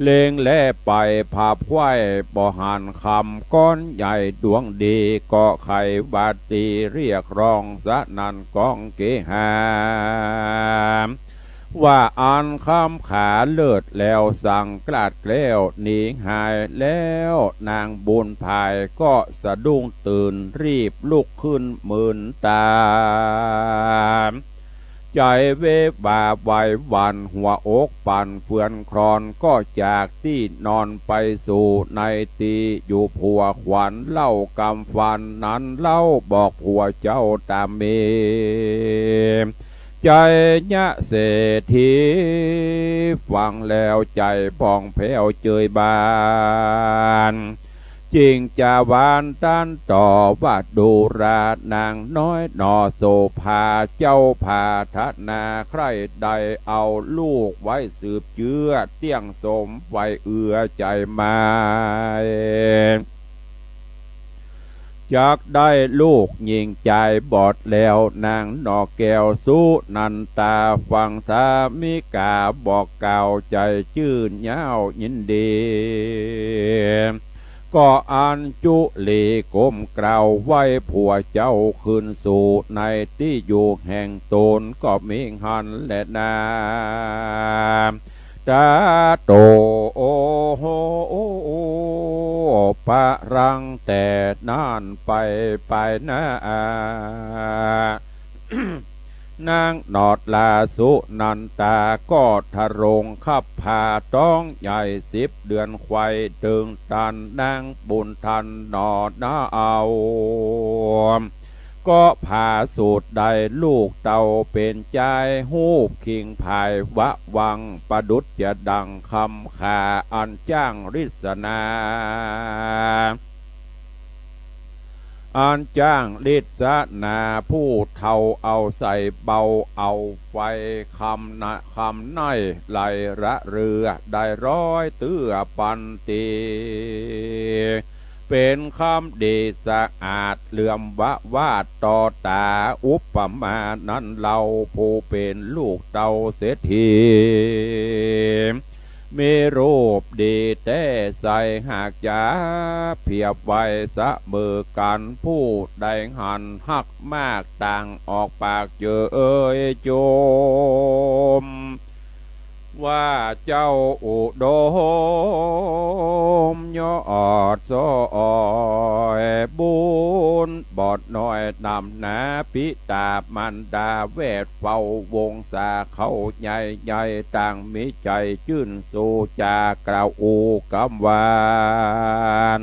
เลงแล่ไปภาพไว้บ่หันคำก้อนใหญ่ดวงดีก็ไขบาตีเรียกร้องสะนันกองเกหามว่าอันคำขาเลิศแล้วสั่งกลาดแกล้วหนีหายแล้วนางบุญภายก็สะดุ้งตื่นรีบลุกขึ้นหมื่นตาใจเวบาไววันหัวอกปั่นเฟือนครอนก็จากที่นอนไปสู่ในตีอยู่ผัวขวัญเล่ากำฟันนั้นเล่าบอกผัวเจ้าตามเมใจยะเศรษฐีฟังแล้วใจพองแผ้วเจยบานจริงจะหวานต้านต่อว่าดูรานางน้อยนอโสภาเจ้าพาทันาใครใดเอาลูกไว้สืบเชื้อเตี้ยงสมไฟเอือใจมาจากได้ลูกยิงใจบอดแล้วนางนอกแก้วสู้นันตาฟังสามิกาบอกกล่าวใจชื่นเย้ายินดีก็อันจุลีกลมกล่าวไว้ผัวเจ้าคืนสู่ในที่อยู่แห่งตนก็มิหันและนาตาโตโอโหปะรังแต่นานไปนะนางนอดลาสุนันตาก็ทะรงขับพาต้องใหญ่10 เดือนไข่ถึงตันนางบุญทันนอดนาเอาก็พาสูตรใดลูกเต่าเป็นใจหูบคิงภายวะวังประดุจจะดังคำขาอันจ้างริษนาอันจ้างฤทธนาผู้เท่าเอาใส่เบาเอาไฟคำในไหลระเรือได้ร้อยเตื้อปันตีเป็นคำดีสะอาดเหลื่อมวาดต่อตาอุปมานั้นเราผู้เป็นลูกเต่าเศรษฐีมีรูปดีแต่ใส่หากจะเพียบไว้สะมือกันผู้ใดหันหักมากต่างออกปากเจอโจมว่าเจ้าอุดมยอดซอยบุญบอดน้อยนำนาพิตามันดาเวทเฝ้าวงศาเขาใหญ่ใหญ่ต่างมีใจชื่นสู่จากล่าวอูกำวาน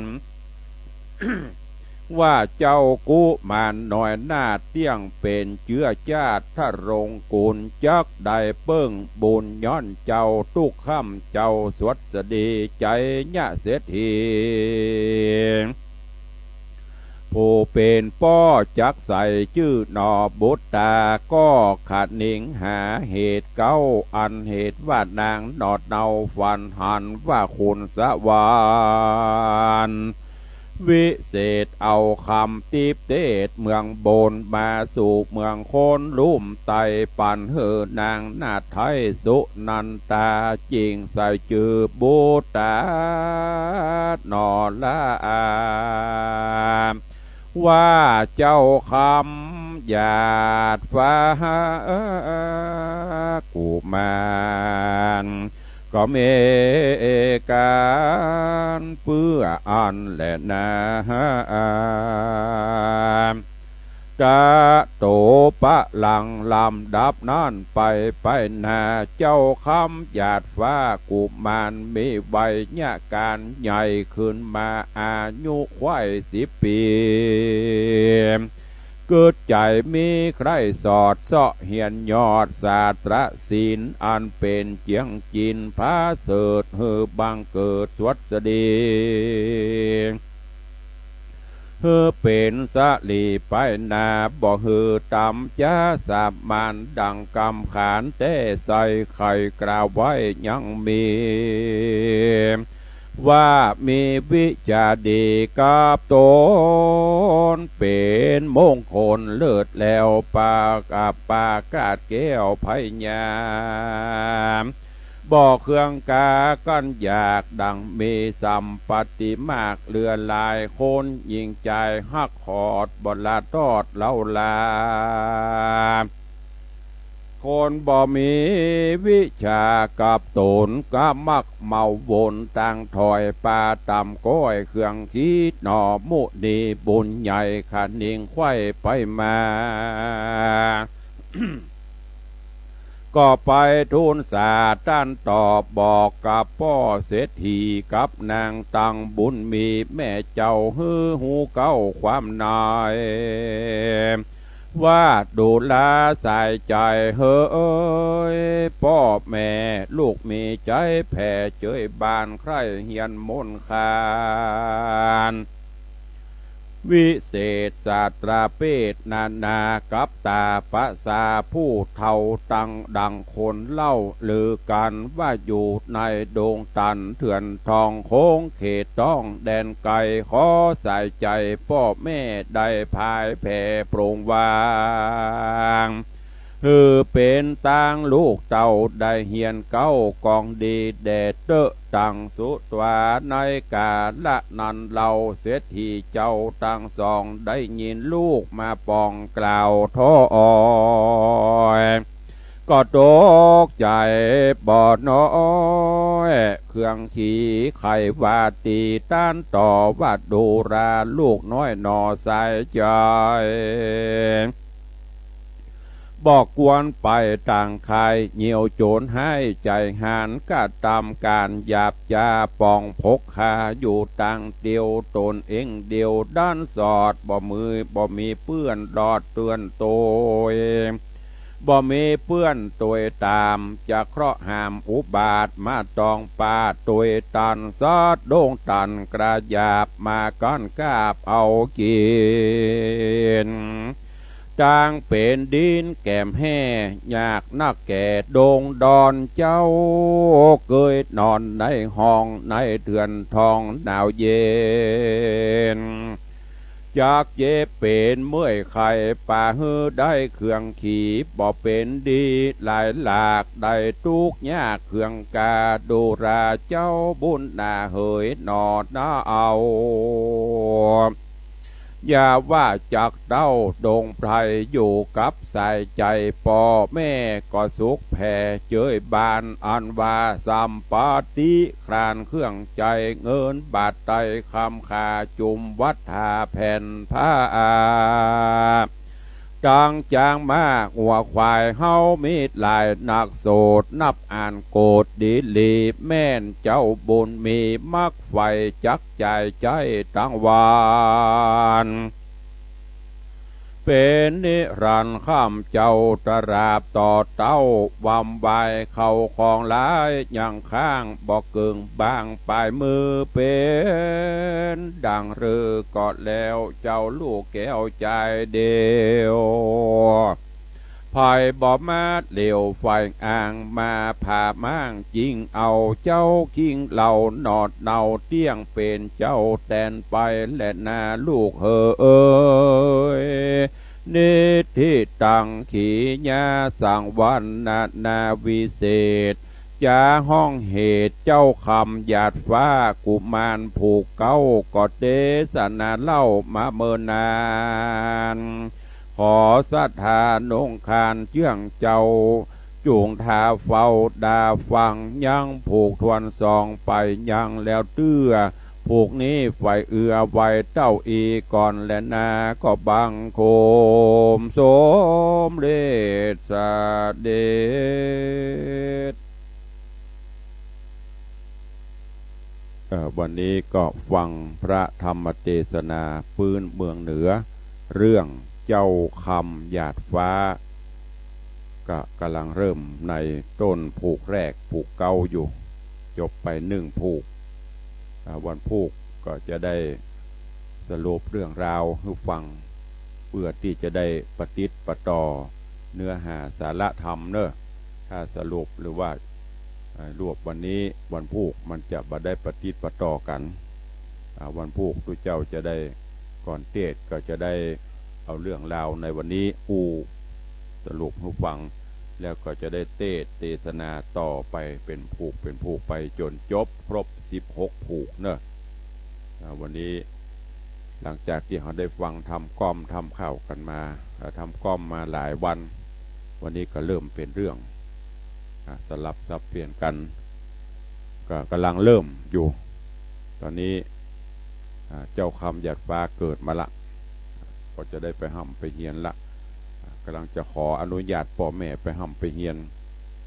ว่าเจ้ากุมารน้อยหน้าเตี้ยงเป็นเชื้อชาติทะรงกุลจักได้เปิ้งบุญย้อนเจ้าทุกค่ำเจ้าสวดสดีใจยะเศรษฐีผู้เป็นป้อจักใส่ชื่อนอบุตตาก็ขาดนิ่งหาเหตุเก้าอันเหตุว่านางนอดเนาฟันหันว่าคุณสวานวิเศษเอาคำตีบเตดเมืองโบนมาสู่เมืองโคนลุ่มไตปันเฮอนางนาไทยสุนันตาจริงใส่จือบูตานอละว่าเจ้าคำหยาดฟ้ากุมารก็เมการเพื่ออันและนาตาโตป ปะหลังลำดับนั่นไปนาเจ้าคำหยาดฟ้ากุมารมีใบหญ้าการใหญ่ขึ้นมาอายุควาย10 ปีเกิดใจมีใครสอดเสาะเหียนยอดศาสตรศิลป์อันเป็นเจียงจินพาเสดเฮอบังเกิดสวัสดีเฮอเป็นสะลีไปนาบ่เฮอตำจ้าสาบมันดังกำขานแต่ใส่ไข่กล่าวไว้ยังมีว่ามีวิจาดีกับตนเป็นมงคลเลิศแล้วปากกับปากาดแก้วไพญามบอกเครื่องกากันอยากดังมีสัมปติมากเรือลายคนยิงใจฮักขอดบลาทอดเล่าลาคนบ่มีวิชากับตนก็มักเมาวนต่างถอยปลาต่ำก้อยเครื่องคิดหน่อมุนีบุญใหญ่ขันนิงไข่ไปมา ก็ไปทูลสาท่านตอบบอกกับพ่อเศรษฐีกับนางตังบุญมีแม่เจ้าฮือหูเก้าความนายว่าดูแลใส่ใจเฮ้ยพ่อแม่ลูกมีใจแผ่เจยบานใครเฮียนมนคานวิเศษศาสตราเพศนานากับตาภาษาผู้เท่าตังดังคนเล่าลือกันว่าอยู่ในดงตันเถื่อนทองโค้งเขตต้องแดนไกลขอใส่ใจพ่อแม่ได้พายแผ่โปร่งวางเป็นตังลูกเต่าได้เฮียนเก้ากองดีแดดเตอะตังสุตวาในกาละนันเราเสียทีเจ้าตังสองได้ยินลูกมาปองกล่าวท้อยก็ตกใจบ่อน้อยเครื่องขี่ไขว่าตีต้านต่อว่าดูราลูกน้อยนอสายใจบอกกวนไปต่างใครเหนียวโจรให้ใจหานก็ตามการหยาบจาปองพกคาอยู่ต่างเดียวตนเองเดียวด้านสอดบ่มือบ่มีเปื้อนดอดเตือนตัวบ่มีเปื้อนตัวตามจะเคราะห์หามอุบาทมาตองปาตัวตันซอดโด่งตันกระยาบมาก้อนกาบเอากินจางเป็นดินแก้มแห่ยากนักแก่ดงดอนเจ้าเกยนอนในห้องในเถื่อนทองหนาวเย็นจากเจ็บเป็นเมื่อยไข่ป่าฮือได้เครื่องขี่บ่เป็นดีหลายหลากได้ทุกยากเครื่องกาดูราเจ้าบุญนาเหยนอนาเอาอย่าว่าจากเต้าดงไพรอยู่กับสายใจพ่อแม่ก็สุขแผ่เจยบานอันว่าสัมปติครานเครื่องใจเงินบาทไตคำขาจุมวัฏฐาแผ่นผ้าจางจางมากหัวควายเฮามีดลายนักโสดนับอ่านโกดดีลีแม่นเจ้าบุญมีมักไฟจักใจใจตั้งวานเป็นนิรันดร์ข้ามเจ้าตราบต่อเต้าวำใบเข้าของหลายอย่างข้างบอกเกิงบางปลายมือเป็นดังรือก็แล้วเจ้าลูกแก้วใจเดียวภายบ่มาดเหลียวไฟอ่างมาผ่ามั่งจริงเอาเจ้าคิงเหล่านอดเนาเตี้ยงเป็นเจ้าแตนไปและนาลูกเเอ้ยนิทิตังขีญาสังวันนาวิเศษจะห้องเหตุเจ้าคำหยาดฟ้ากุมารผูกเก้าก็เตสนาเล่ามาเมินนานขอสัทธานงคานเชื่องเจ้าจูงทาเฝ้าดาฟังยังผูกทวนซองไปยังแล้วเตื้อ ผูกนี้ไฟเอือไว้เจ้าอีก่อนและนาก็บังโคมสมเด็จสเด็จวันนี้ก็ฟังพระธรรมเทศนาพื้นเมืองเหนือเรื่องเจ้าคำหยาดฟ้าก็กำลังเริ่มในต้นผูกแรกผูกเก้าอยู่จบไป1ผูกวันผูกก็จะได้สรุปเรื่องราวให้ฟังเพื่อที่จะได้ปฏิติประต่อเนื้อหาสาระธรรมเนอะถ้าสรุปหรือว่ารวบวันนี้วันผูกมันจะบ่ได้ปฏิติประต่อกันวันผูกทุกเจ้าจะได้ก่อนเทศก็จะได้เอาเรื่องราวในวันนี้สรุปให้ฟังแล้วก็จะได้เทศนาต่อไปเป็นผูกไปจนจบครบ16ผูกเนอะวันนี้หลังจากที่เขาได้ฟังทำก้อมทำข่าวกันมาทำก้อมมาหลายวันนี้ก็เริ่มเป็นเรื่องสลับสับเปลี่ยนกันก็กำลังเริ่มอยู่ตอนนี้เจ้าคำหยาดฟ้าเกิดมาละก็จะได้ไปห่ำไปเฮียนละกำลังจะขออนุญาตพ่อแม่ไปห่ำไปเฮียน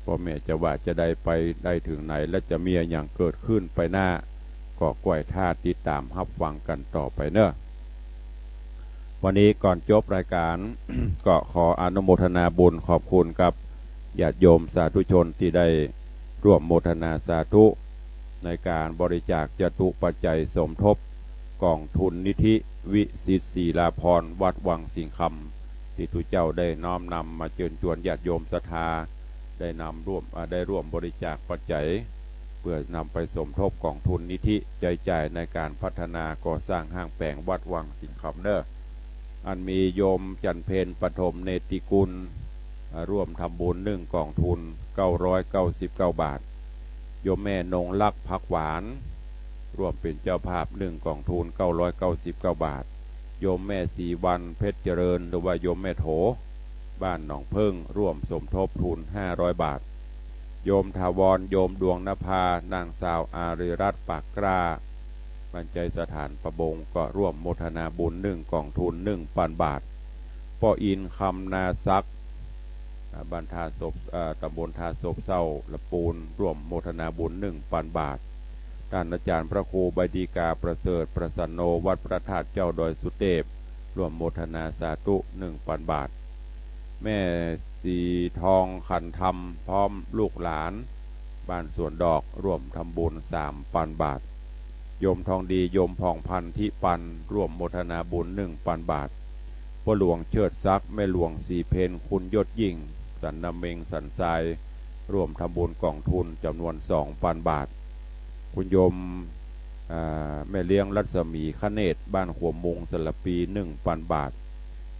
พ่อแม่จะว่าจะได้ไปได้ถึงไหนและจะมีอย่างเกิดขึ้นไปหน้าก็กล้วยท่าติดตามรับฟังกันต่อไปเนอะวันนี้ก่อนจบรายการ ก็ขออนุโมทนาบุญขอบคุณกับญาติโยมสาธุชนที่ได้ร่วมโมทนาสาธุในการบริจาคจตุปัจจัยสมทบกองทุนนิธิวิสิตศรีลาภรณ์วัดวังสิงคำที่ทุกเจ้าได้น้อมนำมาเชิญชวนญาติโยมศรัทธาได้ร่วมบริจาคปัจจัยเพื่อนำไปสมทบกองทุนนิธิใจจ่ายในการพัฒนาก่อสร้างห้างแปลงวัดวังสิงคำเนออันมีโยมจันเพนปฐมเนติกุลร่วมทำบุญกองทุน999 บาทโยมแม่นงลักษ์พักหวานร่วมเป็นเจ้าภาพกองทุน999 บาทโยมแม่สีวันเพชรเจริญหรือว่าโยมแม่โถบ้านหนองเพิ่งร่วมสมทบทุน500 บาทโยมถาวรโยมดวงนภานางสาวอารีรัตน์ปากกล้าบรรจัยสถานประบงก็ร่วมโมทนาบุญกองทุน1,000 บาทพ่ออินคำนาซักบ้านทาศพตำบลทาศพเศร้าละปูนร่วมโมทนาบุญ1,000 บาทท่านอาจารย์พระครูใบดีกาประเสริฐประสันโนวัดพระธาตุเจ้าดอยสุเทพร่วมโมทนาสาธุ1,000 บาทแม่สีทองขันธรรมพร้อมลูกหลานบ้านสวนดอกร่วมทำบุญ3,000 บาทโยมทองดีโยมผ่องพันธ์ทิปันร่วมโมทนาบุญ1,000 บาทพ่อหลวงเชิดซักแม่หลวงสีเพนคุณยศยิ่งสันนำเมงสันทรายร่วมทำบุญกองทุนจำนวน 2,000 บาทคุณโยมแม่เลี้ยงรัศมีคเนตบ้านหัวมุงสลปี 1,000 บาท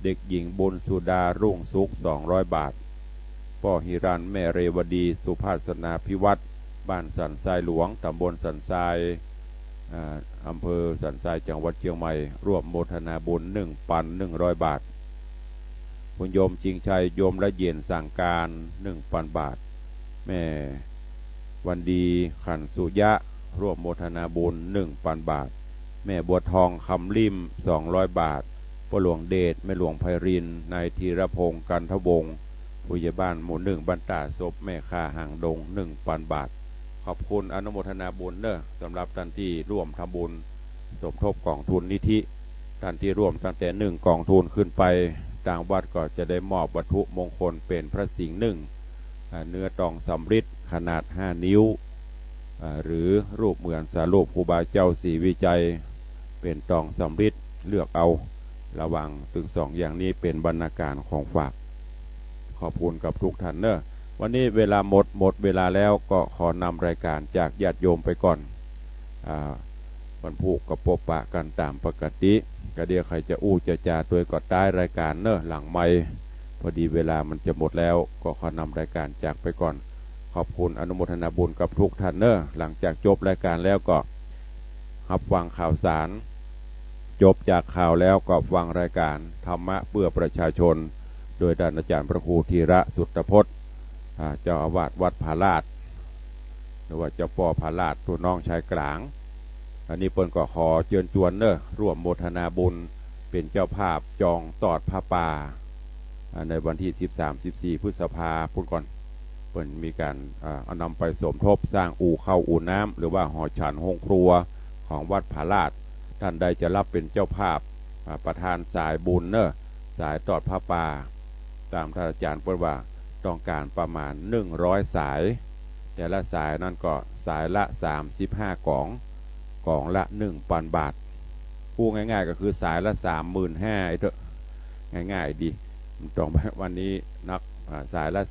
เด็กหญิงบุญสุดารุ่งสุข200 บาทพ่อหิรันแม่เรวดีสุภาสนาพิวัตรบ้านสันทรายหลวงตำบลสันทรายอำเภอสันทรายจังหวัดเชียงใหม่ร่วมโมทนาบุญ 1,100 บาทคุณโยมจริงชัยโยมละเย็นสั่งการ 1,000 บาทแม่วันดีขันสุยะร่วมโมทนาบุญ 1,000 บาทแม่บัวทองคำลิ่ม200 บาทพ่อหลวงเดชแม่หลวงไพรินนายธีรพงศ์กันทวงศ์ผู้ใหญ่บ้านหมู่1บ้านตาศพแม่ค่าห่างดง 1,000 บาทขอบคุณอนุโมทนาบุญสำหรับท่านที่ร่วมทำบุญสมทบกองทุนนิธิท่านที่ร่วมตั้งแต่1กองทุนขึ้นไปทางวัดก็จะได้มอบวัตถุมงคลเป็นพระสิงห์เนื้อทองสำริดขนาด5 นิ้วหรือรูปเหมือนสารูปครูบาเจ้าศรีวิจัยเป็นทองสำริดเลือกเอาระวังถึง2อย่างนี้เป็นบรรณาการของฝากขอบคุณกับทุกท่านวันนี้เวลาหมดเวลาแล้วก็ขอนำรายการจากญาติโยมไปก่อนวันผูกกับปบปะกันตามปกติกระเดียใครจะจะจ่าตัวก็ได้รายการหลังไม่พอดีเวลามันจะหมดแล้วก็ขอนำรายการจากไปก่อนขอบคุณอนุโมทนาบุญกับทุกท่านหลังจากจบรายการแล้วก็รับฟังข่าวสารจบจากข่าวแล้วก็ฟังรายการธรรมะเพื่อประชาชนโดยท่านอาจารย์พระครูธีระสุตพจน์เจ้าอาวาสวัดผาลาดหรือว่าเจ้าพ่อผาลาดตัวน้องชายกลาง อันนี้เปิ้นก็ขอเชิญชวนเนอะร่วมโมทนาบุญเป็นเจ้าภาพจองตอดผ้าป่าในวันที่13-14 พฤษภาคมก่อนเปิ้นมีการเอานำไปสมทบสร้างอู่ข้าวอู่น้ำหรือว่าหอฉันห้องครัวของวัดผาลาดท่านใดจะรับเป็นเจ้าภาพประธานสายบุญเนอะสายตอดผ้าป่าตามท่านอาจารย์เปิ้นว่าต้องการประมาณ100 สายแต่ละสายนั่นก็สายละ35 กล่องละ 1,000 บาทพูดง่ายๆก็คือสายละ 35,000เถอะง่ายๆดีต้องวันนี้นักสายละ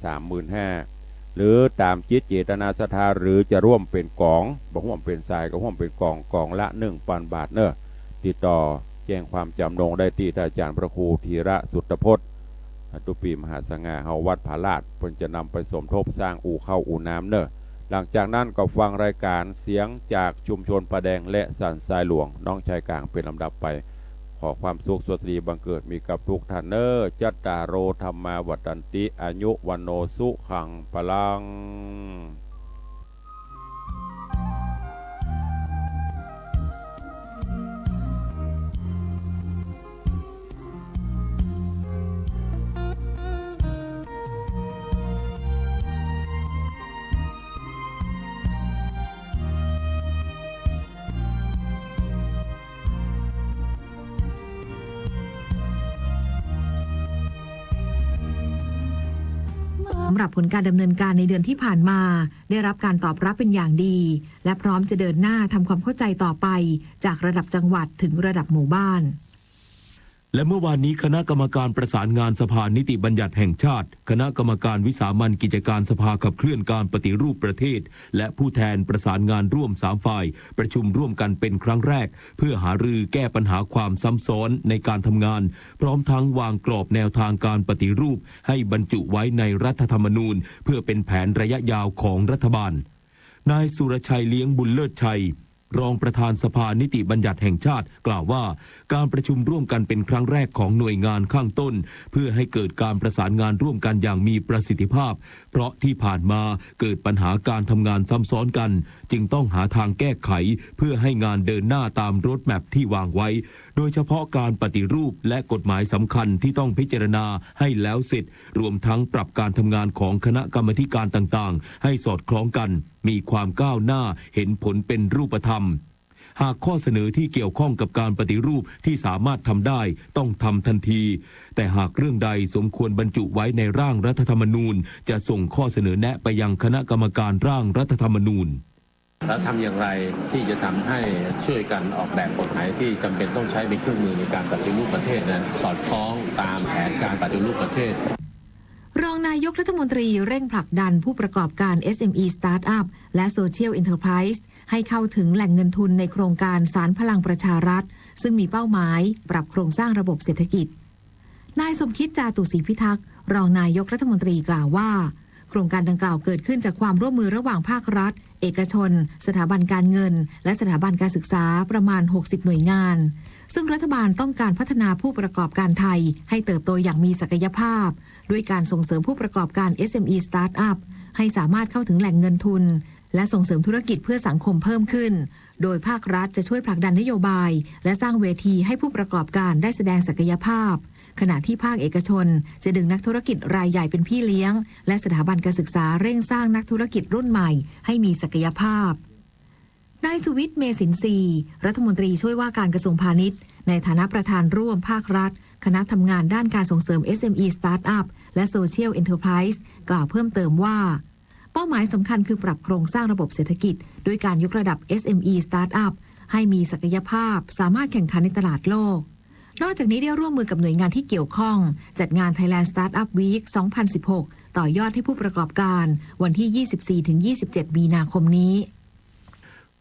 35,000หรือตามจิตเจตนาศรัทธาหรือจะร่วมเป็นกองบ่ร่วมเป็นสายก็ร่วมเป็นกองละ 1,000 บาทเนอะติดต่อแจ้งความจำนงได้ที่ท่านอาจารย์พระครูธีระสุตพจน์ตุปีมหาสง่าเฮาวัดผาลาดเพิ่นจะนำไปสมทบสร้างอู่ข้าวอู่น้ำเนอะหลังจากนั้นก็ฟังรายการเสียงจากชุมชนประแดงและสันทรายหลวงน้องชายกลางเป็นลำดับไปขอความสุขสวัสดีบังเกิดมีกับทุกท่านเนอจัตตาโรธรรมาวัฏันติอายุวันโนสุขังพลังสำหรับผลการดำเนินการในเดือนที่ผ่านมาได้รับการตอบรับเป็นอย่างดีและพร้อมจะเดินหน้าทำความเข้าใจต่อไปจากระดับจังหวัดถึงระดับหมู่บ้านและเมื่อวานนี้คณะกรรมการประสานงานสภานิติบัญญัติแห่งชาติคณะกรรมการวิสามัญกิจการสภาขับเคลื่อนการปฏิรูปประเทศและผู้แทนประสานงานร่วม3 ฝ่ายประชุมร่วมกันเป็นครั้งแรกเพื่อหารือแก้ปัญหาความซ้ำซ้อนในการทำงานพร้อมทั้งวางกรอบแนวทางการปฏิรูปให้บรรจุไว้ในรัฐธรรมนูญเพื่อเป็นแผนระยะยาวของรัฐบาลนายสุรชัยเลี้ยงบุญเลิศชัยรองประธานสภานิติบัญญัติแห่งชาติกล่าวว่าการประชุมร่วมกันเป็นครั้งแรกของหน่วยงานข้างต้นเพื่อให้เกิดการประสานงานร่วมกันอย่างมีประสิทธิภาพเพราะที่ผ่านมาเกิดปัญหาการทำงานซ้ำซ้อนกันจึงต้องหาทางแก้ไขเพื่อให้งานเดินหน้าตามโรดแมพที่วางไว้โดยเฉพาะการปฏิรูปและกฎหมายสำคัญที่ต้องพิจารณาให้แล้วเสร็จรวมทั้งปรับการทำงานของคณะกรรมาธิการต่างๆให้สอดคล้องกันมีความก้าวหน้าเห็นผลเป็นรูปธรรมหากข้อเสนอที่เกี่ยวข้องกับการปฏิรูปที่สามารถทำได้ต้องทำทันทีแต่หากเรื่องใดสมควรบรรจุไว้ในร่างรัฐธรรมนูญจะส่งข้อเสนอแนะไปยังคณะกรรมการร่างรัฐธรรมนูญแล้วทำอย่างไรที่จะทำให้ช่วยกันออกแบบกฎหมายที่จำเป็นต้องใช้เป็นเครื่องมือในการปฏิรูปประเทศนั้นสอดคล้องตามแผนการปฏิรูปประเทศรองนายกรัฐมนตรีเร่งผลักดันผู้ประกอบการ SME Startup และ Social Enterprise ให้เข้าถึงแหล่งเงินทุนในโครงการสารพลังประชารัฐซึ่งมีเป้าหมายปรับโครงสร้างระบบเศรษฐกิจนายสมคิดจาตุศรีพิทักษ์รองนายกรัฐมนตรีกล่าวว่าโครงการดังกล่าวเกิดขึ้นจากความร่วมมือระหว่างภาครัฐเอกชนสถาบันการเงินและสถาบันการศึกษาประมาณ60หน่วยงานซึ่งรัฐบาลต้องการพัฒนาผู้ประกอบการไทยให้เติบโตอย่างมีศักยภาพด้วยการส่งเสริมผู้ประกอบการ SME Startup ให้สามารถเข้าถึงแหล่งเงินทุนและส่งเสริมธุรกิจเพื่อสังคมเพิ่มขึ้นโดยภาครัฐจะช่วยผลักดันนโยบายและสร้างเวทีให้ผู้ประกอบการได้แสดงศักยภาพขณะที่ภาคเอกชนจะดึงนักธุรกิจรายใหญ่เป็นพี่เลี้ยงและสถาบันการศึกษาเร่งสร้างนักธุรกิจรุ่นใหม่ให้มีศักยภาพนายสุวิทย์เมษินทรีย์รัฐมนตรีช่วยว่าการกระทรวงพาณิชย์ในฐานะประธานร่วมภาครัฐคณะทำงานด้านการส่งเสริม SME Startup และ Social Enterprise กล่าวเพิ่มเติมว่าเป้าหมายสำคัญคือปรับโครงสร้างระบบเศรษฐกิจด้วยการยกระดับ SME Startup ให้มีศักยภาพสามารถแข่งขันในตลาดโลกนอกจากนี้ได้ร่วมมือกับหน่วยงานที่เกี่ยวข้องจัดงาน Thailand Startup Week 2016 ต่อยอดให้ผู้ประกอบการวันที่ 24-27 มีนาคมนี้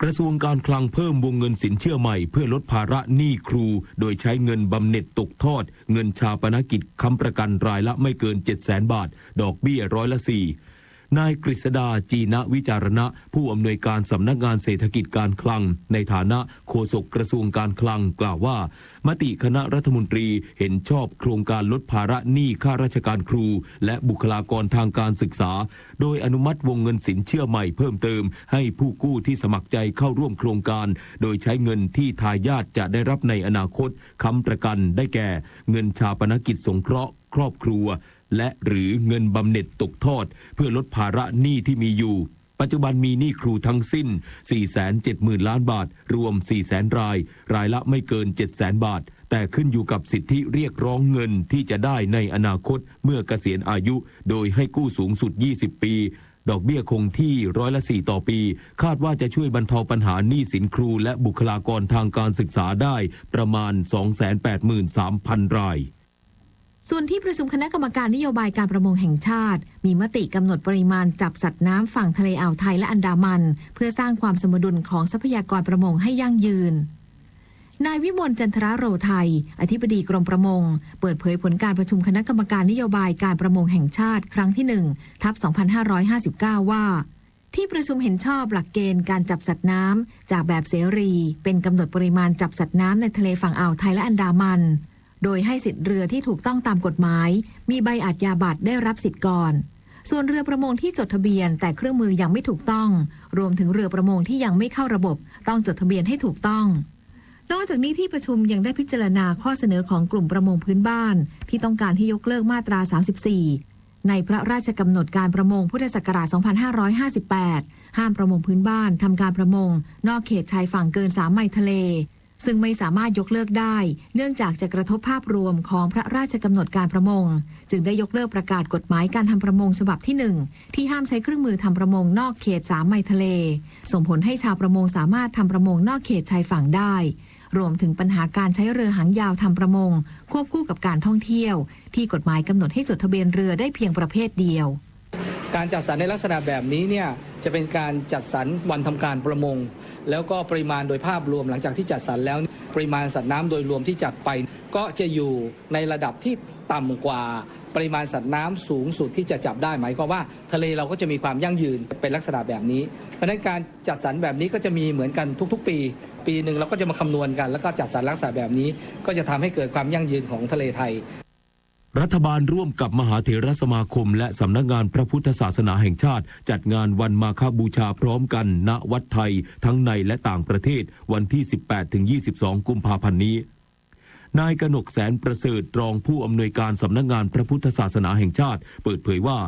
กระทรวงการคลังเพิ่มวงเงินสินเชื่อใหม่เพื่อลดภาระหนี้ครูโดยใช้เงินบำเหน็จตกทอดเงินชาปนกิจค้ำประกันรายละไม่เกิน 700,000 บาทดอกเบี้ย4%น นายกฤษดาจีนะวิจารณะผู้อำนวยการสำนักงานเศรษฐกิจการคลังในฐานะโฆษกกระทรวงการคลังกล่าวว่ามติคณะรัฐมนตรีเห็นชอบโครงการลดภาระหนี้ข้าราชการครูและบุคลากรทางการศึกษาโดยอนุมัติวงเงินสินเชื่อใหม่เพิ่มเติมให้ผู้กู้ที่สมัครใจเข้าร่วมโครงการโดยใช้เงินที่ทายาทจะได้รับในอนาคตค้ำประกันได้แก่เงินชาปนกิจสงเคราะห์ครอบครัวและหรือเงินบำเหน็จตกทอดเพื่อลดภาระหนี้ที่มีอยู่ปัจจุบันมีหนี้ครูทั้งสิ้น 470,000 ล้านบาทรวม 400,000 รายละไม่เกิน 700,000 บาทแต่ขึ้นอยู่กับสิทธิเรียกร้องเงินที่จะได้ในอนาคตเมื่อเกษียณอายุโดยให้กู้สูงสุด 20 ปีดอกเบี้ยคงที่4%ต่อปีคาดว่าจะช่วยบรรเทาปัญหาหนี้สินครูและบุคลากรทางการศึกษาได้ประมาณ 283,000 รายส่วนที่ประชุมคณะกรรมการนโยบายการประมงแห่งชาติมีมติกำหนดปริมาณจับสัตว์น้ำฝั่งทะเลอ่าวไทยและอันดามันเพื่อสร้างความสมดุลของทรัพยากรประมงให้ยั่งยืนนายวิมลจันทรโรไทยอธิบดีกรมประมงเปิดเผยผลการประชุมคณะกรรมการนโยบายการประมงแห่งชาติครั้งที่1/2559ว่าที่ประชุมเห็นชอบหลักเกณฑ์การจับสัตว์น้ำจากแบบเสรีเป็นกำหนดปริมาณจับสัตว์น้ำในทะเลฝั่งอ่าวไทยและอันดามันโดยให้สิทธิเรือที่ถูกต้องตามกฎหมายมีใบอาชญาบัตรได้รับสิทธิ์ก่อนส่วนเรือประมงที่จดทะเบียนแต่เครื่องมือยังไม่ถูกต้องรวมถึงเรือประมงที่ยังไม่เข้าระบบต้องจดทะเบียนให้ถูกต้องนอกจากนี้ที่ประชุมยังได้พิจารณาข้อเสนอของกลุ่มประมงพื้นบ้านที่ต้องการให้ยกเลิกมาตรา 34ในพระราชกำหนดการประมงพุทธศักราช 2558 ห้ามประมงพื้นบ้านทำการประมงนอกเขตชายฝั่งเกิน 3 ไมล์ทะเลซึ่งไม่สามารถยกเลิกได้เนื่องจากจะกระทบภาพรวมของพระราชกำหนดการประมงจึงได้ยกเลิกประกาศกฎหมายการทำประมงฉบับที่ 1ที่ห้ามใช้เครื่องมือทำประมงนอกเขต 3 ไมล์ทะเลส่งผลให้ชาวประมงสามารถทำประมงนอกเขตชายฝั่งได้รวมถึงปัญหาการใช้เรือหางยาวทำประมงควบคู่กับการท่องเที่ยวที่กฎหมายกำหนดให้จดทะเบียนเรือได้เพียงประเภทเดียวการจัดสรรในลักษณะแบบนี้เนี่ยจะเป็นการจัดสรรวันทำการประมงแล้วก็ปริมาณโดยภาพรวมหลังจากที่จัดสรรแล้วปริมาณสัตว์น้ำโดยรวมที่จัดไปก็จะอยู่ในระดับที่ต่ำกว่าปริมาณสัตว์น้ำสูงสุดที่จะจับได้หมายความว่าทะเลเราก็จะมีความยั่งยืนเป็นลักษณะแบบนี้เพราะฉะนั้นการจัดสรรแบบนี้ก็จะมีเหมือนกันทุกๆปีหนึ่งเราก็จะมาคำนวณกันแล้วก็จัดสรรลักษณะแบบนี้ก็จะทำให้เกิดความยั่งยืนของทะเลไทยรัฐบาลร่วมกับมหาเถรสมาคมและสำนักงานพระพุทธศาสนาแห่งชาติจัดงานวันมาฆบูชาพร้อมกันณวัดไทยทั้งในและต่างประเทศวันที่ 18-22 กุมภาพันธ์นี้นายกนกแสนประเสริฐรองผู้อำนวยการสำนักงานพระพุทธศาสนาแห่งชาติเปิดเผยว่า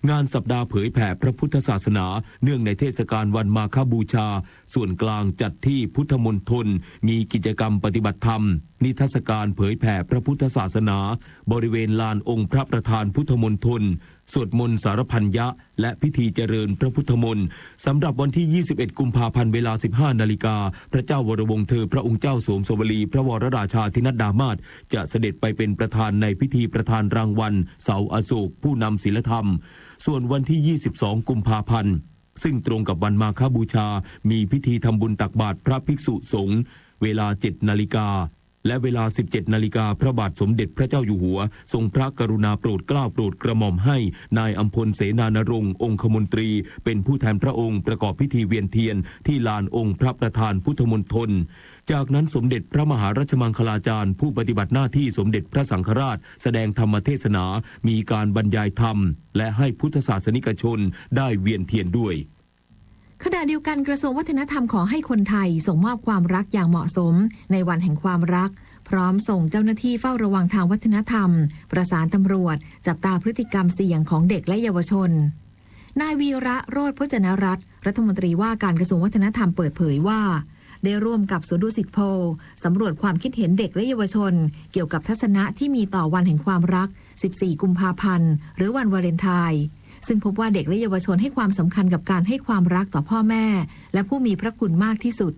งานสัปดาห์เผยแผ่พระพุทธศาสนาเนื่องในเทศกาลวันมาฆบูชาส่วนกลางจัดที่พุทธมณฑลมีกิจกรรมปฏิบัติธรรมนิทรรศการเผยแผ่พระพุทธศาสนาบริเวณลานองค์พระประธานพุทธมณฑลสวดมนต์สารพันยะและพิธีเจริญพระพุทธมนต์สำหรับวันที่ 21 กุมภาพันธ์เวลา 15 นาฬิกาพระเจ้าวรวงศ์เธอพระองค์เจ้าสวมสวลีพระวรราชาธินัดดามาศจะเสด็จไปเป็นประธานในพิธีประธานรางวัลเสาอโศกผู้นำศีลธรรมส่วนวันที่ 22 กุมภาพันธ์ซึ่งตรงกับวันมาฆบูชามีพิธีทำบุญตักบาตรพระภิกษุสงฆ์เวลา 7 นาฬิกาและเวลา 17 นาฬิกาพระบาทสมเด็จพระเจ้าอยู่หัวทรงพระกรุณาโปรดเกล้าโปรดกระหม่อมให้นายอัมพลเสนานรงค์องคมนตรีเป็นผู้แทนพระองค์ประกอบพิธีเวียนเทียนที่ลานองค์พระประธานพุทธมณฑลจากนั้นสมเด็จพระมหารัชมังคลาจารย์ผู้ปฏิบัติหน้าที่สมเด็จพระสังฆราชแสดงธรรมเทศนามีการบรรยายธรรมและให้พุทธศาสนิกชนได้เวียนเทียนด้วยขณะเดียวกันกระทรวงวัฒนธรรมขอให้คนไทยส่งมอบความรักอย่างเหมาะสมในวันแห่งความรักพร้อมส่งเจ้าหน้าที่เฝ้าระวังทางวัฒนธรรมประสานตำรวจจับตาพฤติกรรมเสี่ยงของเด็กและเยาวชนนายวีระโรจน์พจนรัตน์รัฐมนตรีว่าการกระทรวงวัฒนธรรมเปิดเผยว่าได้ร่วมกับสวนดุสิตโพลสำรวจความคิดเห็นเด็กและเยาวชนเกี่ยวกับทัศนะที่มีต่อวันแห่งความรัก 14 กุมภาพันธ์หรือวันวาเลนไทน์ซึ่งพบว่าเด็กและเยาวชนให้ความสำคัญกับการให้ความรักต่อพ่อแม่และผู้มีพระคุณมากที่สุด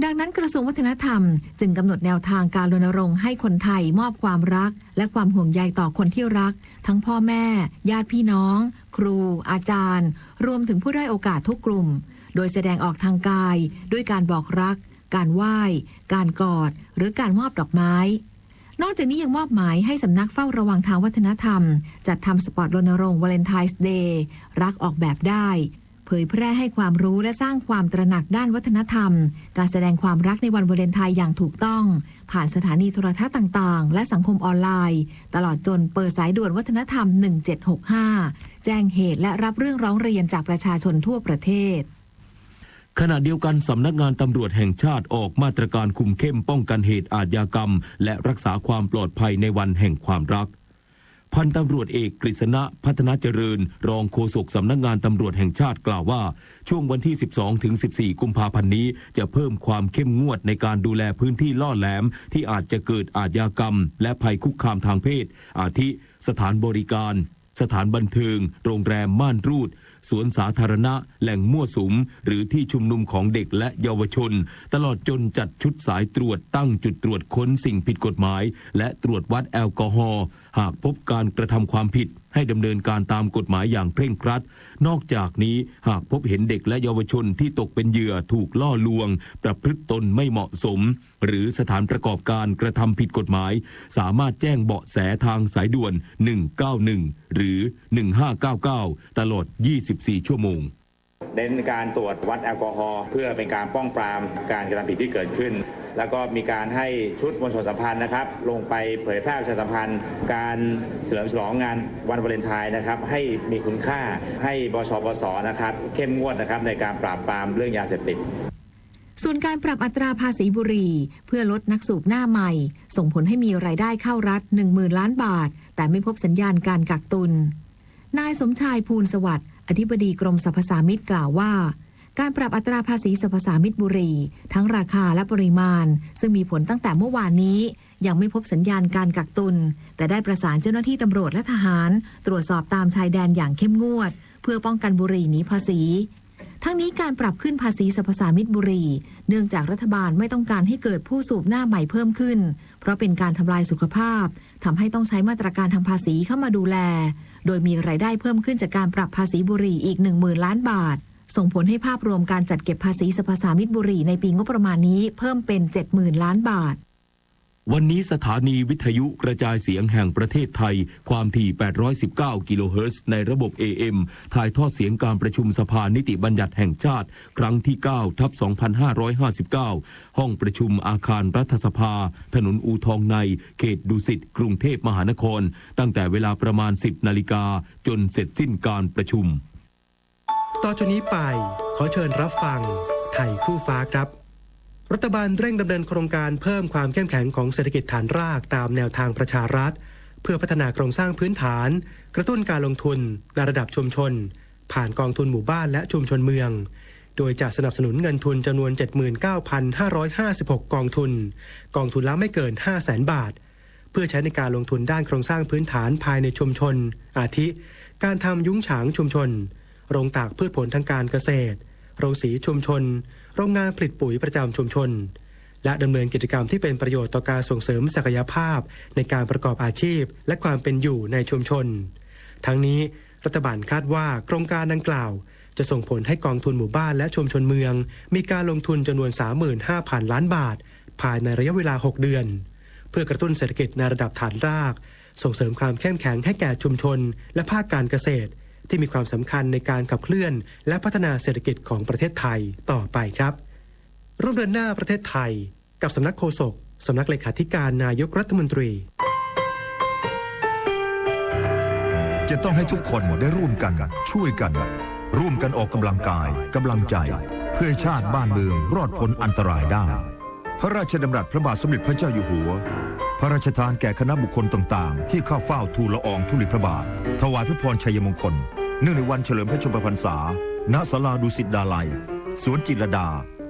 ดังนั้นกระทรวงวัฒนธรรมจึงกำหนดแนวทางการรณรงค์ให้คนไทยมอบความรักและความห่วงใยต่อคนที่รักทั้งพ่อแม่ญาติพี่น้องครูอาจารย์รวมถึงผู้ด้อยโอกาสทุกกลุ่มโดยแสดงออกทางกายด้วยการบอกรักการไหว้การกอดหรือการมอบดอกไม้ นอกจากนี้ยังมอบหมายให้สำนักเฝ้าระวังทางวัฒนธรรมจัดทำสปอตรณรงค์วาเลนไทน์เดย์รักออกแบบได้เผยแพร่ให้ความรู้และสร้างความตระหนักด้านวัฒนธรรมการแสดงความรักในวันวาเลนไทน์อย่างถูกต้องผ่านสถานีโทรทัศน์ต่างๆและสังคมออนไลน์ตลอดจนเปิดสายด่วนวัฒนธรรม1765แจ้งเหตุและรับเรื่องร้องเรียนจากประชาชนทั่วประเทศขณะเดียวกันสำนักงานตำรวจแห่งชาติออกมาตรการคุมเข้มป้องกันเหตุอาชญากรรมและรักษาความปลอดภัยในวันแห่งความรักพันตำรวจเอกกฤษณะพัฒนาเจริญรองโฆษกสำนักงานตำรวจแห่งชาติกล่าวว่าช่วงวันที่ 12-14 กุมภาพันธ์นี้จะเพิ่มความเข้มงวดในการดูแลพื้นที่ล่อแหลมที่อาจจะเกิดอาชญากรรมและภัยคุกคามทางเพศอาทิสถานบริการสถานบันเทิงโรงแรมม่านรูดสวนสาธารณะแหล่งมั่วสุมหรือที่ชุมนุมของเด็กและเยาวชนตลอดจนจัดชุดสายตรวจตั้งจุดตรวจค้นสิ่งผิดกฎหมายและตรวจวัดแอลกอฮอล์หากพบการกระทำความผิดให้ดำเนินการตามกฎหมายอย่างเคร่งครัดนอกจากนี้หากพบเห็นเด็กและเยาวชนที่ตกเป็นเหยื่อถูกล่อลวงประพฤติตนไม่เหมาะสมหรือสถานประกอบการกระทำผิดกฎหมายสามารถแจ้งเบาะแสทางสายด่วน191หรือ1599ตลอด24 ชั่วโมงเน้นการตรวจวัดแอลกอฮอล์เพื่อเป็นการป้องปรามการกระทำผิดที่เกิดขึ้นแล้วก็มีการให้ชุดมวลชนสัมพันธ์นะครับลงไปเผยแพร่ประชาสัมพันธ์การเฉลิมฉลองงานวันวาเลนไทน์นะครับให้มีคุณค่าให้บชปสนะครับเข้มงวดนะครับในการปราบปรามเรื่องยาเสพติดส่วนการปรับอัตราภาษีบุหรี่เพื่อลดนักสูบหน้าใหม่ส่งผลให้มีรายได้เข้ารัฐ 10,000 ล้านบาทแต่ไม่พบสัญญาณการกักตุนนายสมชายภูลสวัสดิ์อธิบดีกรมสรรพสามิตกล่าวว่าการปรับอัตราภาษีสรรพสามิตบุหรี่ทั้งราคาและปริมาณซึ่งมีผลตั้งแต่เมื่อวานนี้ยังไม่พบสัญญาณการกักตุนแต่ได้ประสานเจ้าหน้าที่ตำรวจและทหารตรวจสอบตามชายแดนอย่างเข้มงวดเพื่อป้องกันบุหรี่หนีภาษีทั้งนี้การปรับขึ้นภาษีสรรพสามิตบุหรี่เนื่องจากรัฐบาลไม่ต้องการให้เกิดผู้สูบหน้าใหม่เพิ่มขึ้นเพราะเป็นการทำลายสุขภาพทำให้ต้องใช้มาตรการทางภาษีเข้ามาดูแลโดยมีรายได้เพิ่มขึ้นจากการปรับภาษีบุหรี่อีก 10,000 ล้านบาทส่งผลให้ภาพรวมการจัดเก็บภาษีสรรพสามิตบุหรี่ในปีงบประมาณนี้เพิ่มเป็น 70,000 ล้านบาทวันนี้สถานีวิทยุกระจายเสียงแห่งประเทศไทยความถี่819กิโลเฮิรตซ์ในระบบ AM ถ่ายทอดเสียงการประชุมสภานิติบัญญัติแห่งชาติครั้งที่ 9/2559 ห้องประชุมอาคารรัฐสภาถนนอู่ทองในเขตดุสิตกรุงเทพมหานครตั้งแต่เวลาประมาณ 10 นาฬิกาจนเสร็จสิ้นการประชุมต่อจากนี้ไปขอเชิญรับฟังไทยคู่ฟ้าครับรัฐบาลเร่งดำเนินโครงการเพิ่มความเข้มแข็งของเศรษฐกิจฐานรากตามแนวทางประชารัฐเพื่อพัฒนาโครงสร้างพื้นฐานกระตุ้นการลงทุนในระดับชุมชนผ่านกองทุนหมู่บ้านและชุมชนเมืองโดยจะสนับสนุนเงินทุนจำนวน 79,556 กองทุนละไม่เกิน 500,000 บาทเพื่อใช้ในการลงทุนด้านโครงสร้างพื้นฐานภายในชุมชนอาทิการทำยุ้งฉางชุมชนโรงตากพืชผลทางการเกษตรโรงสีชุมชนโรงงานผลิตปุ๋ยประจำชุมชนและดำเนินกิจกรรมที่เป็นประโยชน์ต่อการส่งเสริมศักยภาพในการประกอบอาชีพและความเป็นอยู่ในชุมชนทั้งนี้รัฐบาลคาดว่าโครงการดังกล่าวจะส่งผลให้กองทุนหมู่บ้านและชุมชนเมืองมีการลงทุนจำนวน 35,000 ล้านบาทภายในระยะเวลา6เดือนเพื่อกระตุ้นเศรษฐกิจในระดับฐานรากส่งเสริมความเข้มแข็งให้แก่ชุมชนและภาคการเกษตรที่มีความสำคัญในการขับเคลื่อนและพัฒนาเศรษฐกิจของประเทศไทยต่อไปครับร่วมเดินหน้าประเทศไทยกับสำนักโฆษกสำนักเลขาธิการนายกรัฐมนตรีจะต้องให้ทุกคนได้ร่วมกันช่วยกันร่วมกันออกกำลังกายกำลังใจเพื่อชาติบ้านเมืองรอดพ้นอันตรายได้พระราชดำรัสพระบาทสมเด็จพระเจ้าอยู่หัวพระราชทานแก่คณะบุคคลต่างๆที่เข้าเฝ้าทูลละอองธุลีพระบาทถวายพระพรชัยมงคลเนื่องในวันเฉลิมพระชนมพรรษาณศาลาดุสิตดาลัยสวนจิตรลดา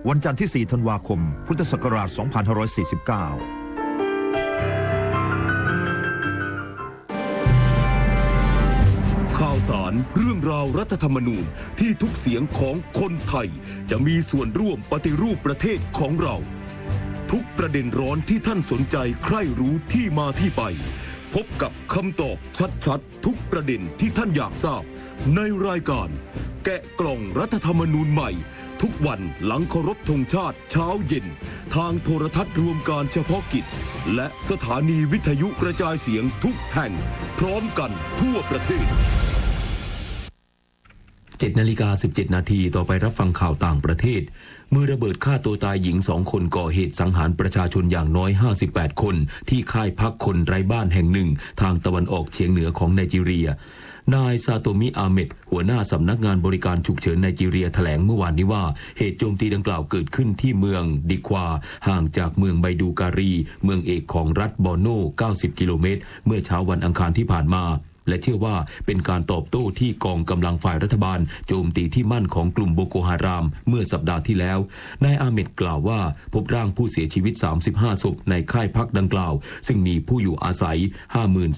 วันจันทร์ที่ 4 ธันวาคม พุทธศักราช 2549ข่าวสารเรื่องราวรัฐธรรมนูญที่ทุกเสียงของคนไทยจะมีส่วนร่วมปฏิรูปประเทศของเราทุกประเด็นร้อนที่ท่านสนใจใคร่รู้ที่มาที่ไปพบกับคำตอบชัดๆทุกประเด็นที่ท่านอยากทราบในรายการแกะกล่องรัฐธรรมนูญใหม่ ทุกวันหลังเคารพธงชาติเช้าเย็นทางโทรทัศน์รวมการเฉพาะกิจและสถานีวิทยุกระจายเสียงทุกแห่งพร้อมกันทั่วประเทศ 7:17 นาทีต่อไปรับฟังข่าวต่างประเทศมือระเบิดฆ่าตัวตายหญิง2 คนก่อเหตุสังหารประชาชนอย่างน้อย58 คนที่ค่ายพักคนไร้บ้านแห่งหนึ่งทางตะวันออกเฉียงเหนือของไนจีเรียนายซาโตมิอาเมดหัวหน้าสำนักงานบริการฉุกเฉินไนจีเรียแถลงเมื่อวานนี้ว่าเหตุโจมตีดังกล่าวเกิดขึ้นที่เมืองดิควาห่างจากเมืองไบดูการีเมืองเอกของรัฐบอร์โน90 กิโลเมตรเมื่อเช้าวันอังคารที่ผ่านมาและเชื่อว่าเป็นการตอบโต้ที่กองกำลังฝ่ายรัฐบาลโจมตีที่มั่นของกลุ่มโบโกฮารามเมื่อสัปดาห์ที่แล้วนายอาเมดกล่าวว่าพบร่างผู้เสียชีวิต35 ศพในค่ายพักดังกล่าวซึ่งมีผู้อยู่อาศัย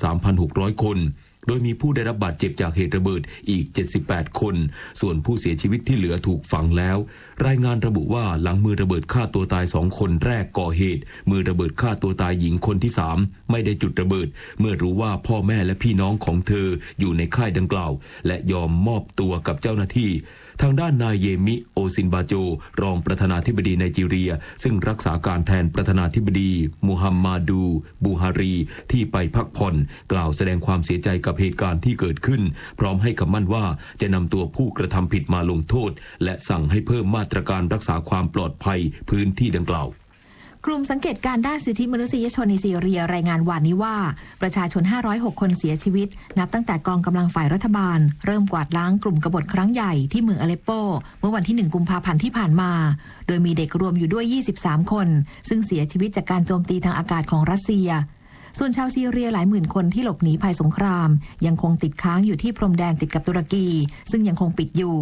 53,600 คนโดยมีผู้ได้รับบาดเจ็บจากเหตุระเบิดอีก78 คนส่วนผู้เสียชีวิตที่เหลือถูกฝังแล้วรายงานระบุว่าหลังมือระเบิดฆ่าตัวตาย2 คนแรกก่อเหตุมือระเบิดฆ่าตัวตายหญิงคนที่3ไม่ได้จุดระเบิดเมื่อรู้ว่าพ่อแม่และพี่น้องของเธออยู่ในค่ายดังกล่าวและยอมมอบตัวกับเจ้าหน้าที่ทางด้านนายเยมิโอซินบาโจรองประธานาธิบดีไนจีเรียซึ่งรักษาการแทนประธานาธิบดีมูฮัมหมัดบูฮารีที่ไปพักผ่อนกล่าวแสดงความเสียใจกับเหตุการณ์ที่เกิดขึ้นพร้อมให้คำมั่นว่าจะนำตัวผู้กระทำผิดมาลงโทษและสั่งให้เพิ่มมาตรการรักษาความปลอดภัยพื้นที่ดังกล่าวกลุ่มสังเกตการด้านสิทธิมนุษยชนในซีเรียรายงานวันนี้ว่าประชาชน506 คนเสียชีวิตนับตั้งแต่กองกำลังฝ่ายรัฐบาลเริ่มกวาดล้างกลุ่มกบฏครั้งใหญ่ที่เมืองอเลปโปเมื่อวันที่1 กุมภาพันธ์ที่ผ่านมาโดยมีเด็กรวมอยู่ด้วย23 คนซึ่งเสียชีวิตจากการโจมตีทางอากาศของรัสเซียส่วนชาวซีเรียหลายหมื่นคนที่หลบหนีภัยสงครามยังคงติดค้างอยู่ที่พรมแดนติดกับตุรกีซึ่งยังคงปิดอยู่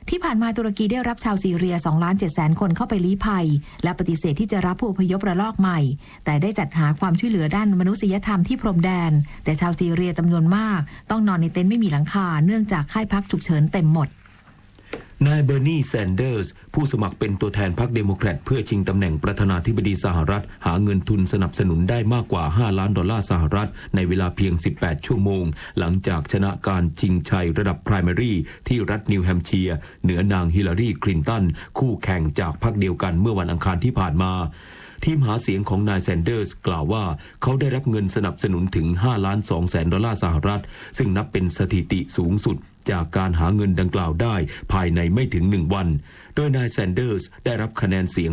ที่ผ่านมาตุรกีได้รับชาวซีเรีย 2,700,000 คนเข้าไปลี้ภัยและปฏิเสธที่จะรับผู้อพยพระลอกใหม่แต่ได้จัดหาความช่วยเหลือด้านมนุษยธรรมที่พรมแดนแต่ชาวซีเรียจำนวนมากต้องนอนในเต็นท์ไม่มีหลังคาเนื่องจากค่ายพักฉุกเฉินเต็มหมดนายเบอร์นีแซนเดอร์สผู้สมัครเป็นตัวแทนพรรคเดโมแครตเพื่อชิงตำแหน่งประธานาธิบดีสหรัฐหาเงินทุนสนับสนุนได้มากกว่า$5 ล้านสหรัฐในเวลาเพียง18 ชั่วโมงหลังจากชนะการชิงชัยระดับไพรมารีที่รัฐนิวแฮมป์เชียร์เหนือนางฮิลลารีคลินตันคู่แข่งจากพรรคเดียวกันเมื่อวันอังคารที่ผ่านมาทีมหาเสียงของนายแซนเดอร์สกล่าวว่าเขาได้รับเงินสนับสนุนถึง$5.2 ล้านสหรัฐซึ่งนับเป็นสถิติสูงสุดจากการหาเงินดังกล่าวได้ภายในไม่ถึง1 วันโดยนายแซนเดอร์สได้รับคะแนนเสียง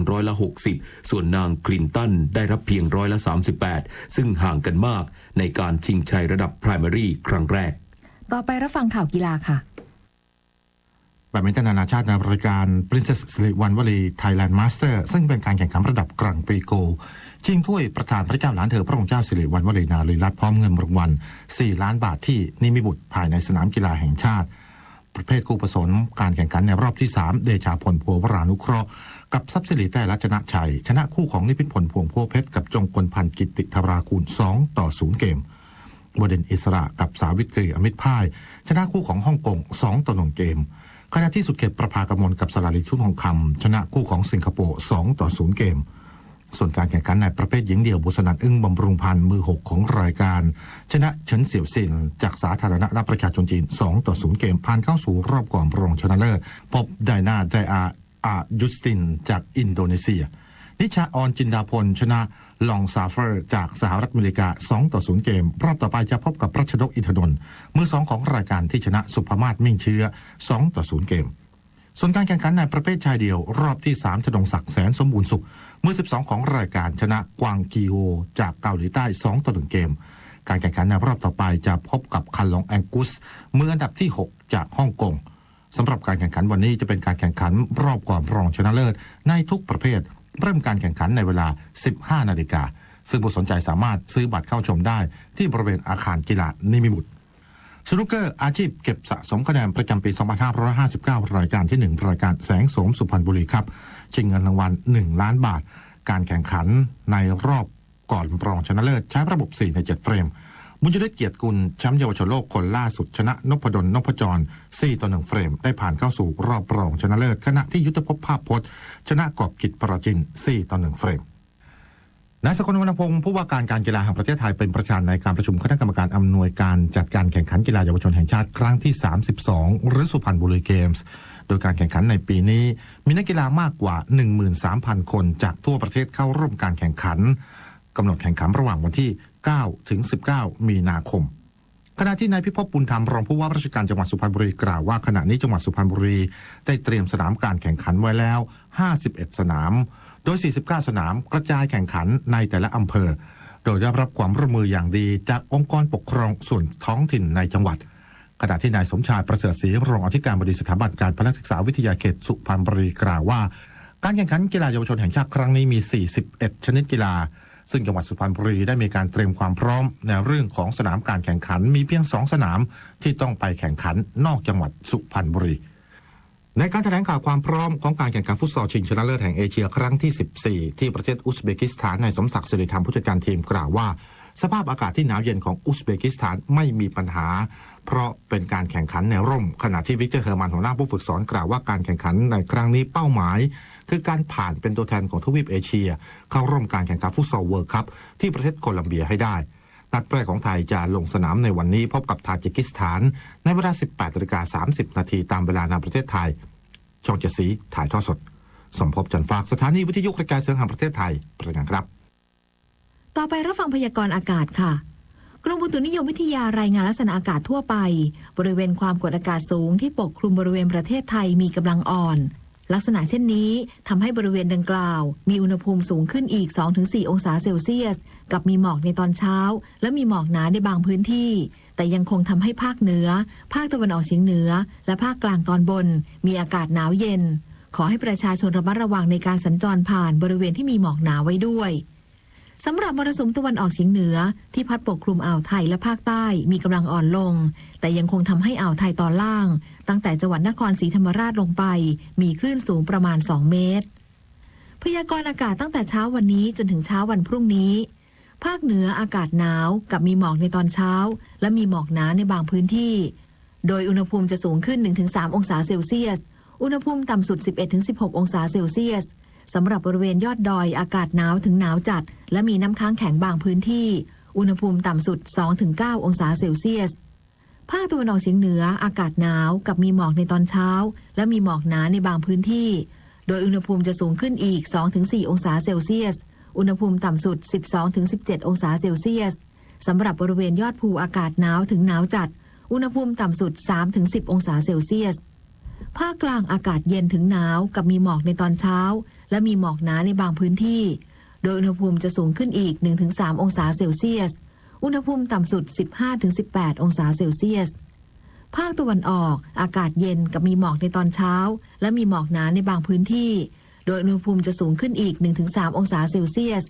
60%ส่วนนางคลินตันได้รับเพียง38%ซึ่งห่างกันมากในการชิงชัยระดับไพรมารีครั้งแรกต่อไปรับฟังข่าวกีฬาค่ะแบดมินตันนานาชาติในรายการ Princess สิริวัณวลี Thailand Master ซึ่งเป็นการแข่งขันระดับกลางปีโกชิงถ้วยประธานพระเจ้าหลานเธอพระองค์เจ้าสิริวัณวลีนารีรัตน์พร้อมเงินรางวัล4 ล้านบาทที่นิมิบุตรภายในสนามกีฬาแห่งชาติประเภทคู่ผสมการแข่งขันในรอบที่3เดชาพลพัววรานุเคราะห์กับทรัพย์สิริแต้รัชนะชัยชนะคู่ของนิพิษพลพวงพัวเพชรกับจงกลพันธ์กิติธารากูล2-0 เกมวเดนอิสระกับสาวิตรีอมิตรพ่ายชนะคู่ของฮ่องกง2-1 เกมขณะที่สุดเขตประภากมลกับสลาลิชุนทองคำชนะคู่ของสิงคโปร์2-0 เกมส่วนการแข่งขันในประเภทหญิงเดี่ยวบุษนันท์อึ้งบำรุงพันธ์มือ6ของรายการชนะเฉินเสี่ยวซินจากสาธารณรัฐประชาชนจีน2-0 เกมผ่านเข้าสู่รอบก่อนรองชนะเลิศพบไดนาไจอายุสตินจากอินโดนีเซียนิชาออนจินดาพลชนะลองซาเฟอร์จากสหรัฐอเมริกา2-0 เกมรอบต่อไปจะพบกับรัชนกอินทนนท์มือ2ของรายการที่ชนะสุภมาศมิ่งเชื้อ2-0 เกมส่วนการแข่งขันในประเภทชายเดี่ยวรอบที่3ธนงศักดิ์แสนสมบูรณ์สุขมือ12ของรายการชนะกวางกีโอจากเกาหลีใต้2-1 เกมการแข่งขันในรอบต่อไปจะพบกับคันลองแองกุสมืออันดับที่6จากฮ่องกงสำหรับการแข่งขันวันนี้จะเป็นการแข่งขันรอบก่อนรองชนะเลิศในทุกประเภทเริ่มการแข่งขันในเวลา 15 นาฬิกาซึ่งผู้สนใจสามารถซื้อบัตรเข้าชมได้ที่บริเวณอาคารกีฬานิมิบุตรสนุกเกอร์อาชีพเก็บสะสมคะแนนประจำปี 2559 รายการที่ 1 รายการแสงโสมสุพรรณบุรีครับชิงเงินรางวัล1 ล้านบาทการแข่งขันในรอบก่อนรองชนะเลิศใช้ระบบ4 ใน 7 เฟรมบุญยฤทธิ์เกียรติกุลแชมป์เยาวชนโลกคนล่าสุดชนะนพดลนพจร4-1 เฟรมได้ผ่านเข้าสู่รอบรองชนะเลิศขณะที่ยุทธภพภาพพจน์ชนะกอบกิจปราจิน4-1 เฟรมนายสกลวรรณพงศ์ผู้ว่าการกีฬาแห่งประเทศไทยเป็นประธานในการประชุมคณะกรรมการอำนวยการจัดการแข่งขันกีฬาเยาวชนแห่งชาติครั้งที่32หรือสุพรรณบุรีเกมส์ โดยการแข่งขันในปีนี้มีนักกีฬามากกว่า 13,000 คนจากทั่วประเทศเข้าร่วมการแข่งขันกำหนดแข่งขันระหว่างวันที่ 9 ถึง 19 มีนาคมขณะที่นายพิภพบุญธรรมรองผู้ว่าราชการจังหวัดสุพรรณบุรีกล่าวว่าขณะนี้จังหวัดสุพรรณบุรีได้เตรียมสนามการแข่งขันไว้แล้ว 51 สนามโดย 49 สนามกระจายแข่งขันในแต่ละอำเภอโดยได้รับความร่วมมืออย่างดีจากองค์กรปกครองส่วนท้องถิ่นในจังหวัดขณะที่นายสมชายประเสริฐศรีรองอธิการบดีสถาบันการพละศึกษาวิทยาเขตสุพรรณบุรีกล่าวว่าการแข่งขันกีฬาเยาวชนแห่งชาติครั้งนี้มี 41 ชนิดกีฬาซึ่งจังหวัดสุพรรณบุรีได้มีการเตรียมความพร้อมในเรื่องของสนามการแข่งขันมีเพียง2 สนามที่ต้องไปแข่งขันนอกจังหวัดสุพรรณบุรีในการแถลงข่าวความพร้อมของการแข่งขันฟุตซอลชิงชนะเลิศแห่งเอเชียครั้งที่ 14 ที่ประเทศอุซเบกิสถานนายสมศักดิ์สิริธรรมผู้จัดการทีมกล่าวว่าสภาพอากาศที่หนาวเย็นของอุซเบกิสถานไม่มีปัญหาเพราะเป็นการแข่งขันในร่มขณะที่วิกเตอร์เฮอร์มันหัวหน้าผู้ฝึกสอนกล่าวว่าการแข่งขันในครั้งนี้เป้าหมายคือการผ่านเป็นตัวแทนของทวีปเอเชียเข้าร่วมการแข่งขันฟุตซอลเวิลด์คัพที่ประเทศโคลัมเบียให้ได้นัดแรกของไทยจะลงสนามในวันนี้พบกับทาจิกิสถานในเวลา 18:30 นาทีตามเวลาในประเทศไทยช่อง7 สีถ่ายทอดสดสมภพจันทร์ฝากสถานีวิทยุกระจายเสียงแห่งประเทศไทยรายงานครับต่อไปรับฟังพยากรณ์อากาศค่ะกรมอุตุนิยมวิทยารายงานลักษณะอากาศทั่วไปบริเวณความกดอากาศสูงที่ปกคลุมบริเวณประเทศไทยมีกำลังอ่อนลักษณะเช่นนี้ทำให้บริเวณดังกล่าวมีอุณหภูมิสูงขึ้นอีก 2-4 องศาเซลเซียสกับมีหมอกในตอนเช้าและมีหมอกหนาในบางพื้นที่แต่ยังคงทำให้ภาคเหนือภาคตะวันออกเฉียงเหนือและภาคกลางตอนบนมีอากาศหนาวเย็นขอให้ประชาชนระมัดระวังในการสัญจรผ่านบริเวณที่มีหมอกหนาไว้ด้วยสำหรับมรสุมตะวันออกเฉียงเหนือที่พัดปกคลุมอ่าวไทยและภาคใต้มีกำลังอ่อนลงแต่ยังคงทำให้อ่าวไทยตอนล่างตั้งแต่จังหวัดนครศรีธรรมราชลงไปมีคลื่นสูงประมาณ2 เมตรพยากรณ์อากาศตั้งแต่เช้าวันนี้จนถึงเช้าวันพรุ่งนี้ภาคเหนืออากาศหนาวกับมีหมอกในตอนเช้าและมีหมอกหนาในบางพื้นที่โดยอุณหภูมิจะสูงขึ้น 1-3 องศาเซลเซียสอุณหภูมิต่ำสุด 11-16 องศาเซลเซียสสำหรับบริเวณยอดดอยอากาศหนาวถึงหนาวจัดและมีน้ำค้างแข็งบางพื้นที่อุณหภูมิต่ำสุด 2-9 องศาเซลเซียสภาคตะวันออกเฉียงเหนืออากาศหนาวกับมีหมอกในตอนเช้าและมีหมอกหนาในบางพื้นที่โดยอุณหภูมิจะสูงขึ้นอีก 2-4 องศาเซลเซียสอุณหภูมิต่ำสุด 12-17 องศาเซลเซียสสำหรับบริเวณยอดภูอากาศหนาวถึงหนาวจัดอุณหภูมิต่ำสุด 3-10 องศาเซลเซียสภาคกลางอากาศเย็นถึงหนาวกับมีหมอกในตอนเช้าและมีหมอกหนาในบางพื้นที่โดยอุณหภูมิจะสูงขึ้นอีก 1-3 องศาเซลเซียสอุณหภูมิต่ำสุด 15-18 องศาเซลเซียสภาคตะวันออกอากาศเย็นกับมีหมอกในตอนเช้าและมีหมอกหนาในบางพื้นที่โดยอุณหภูมิจะสูงขึ้นอีก 1-3 องศาเซลเซียส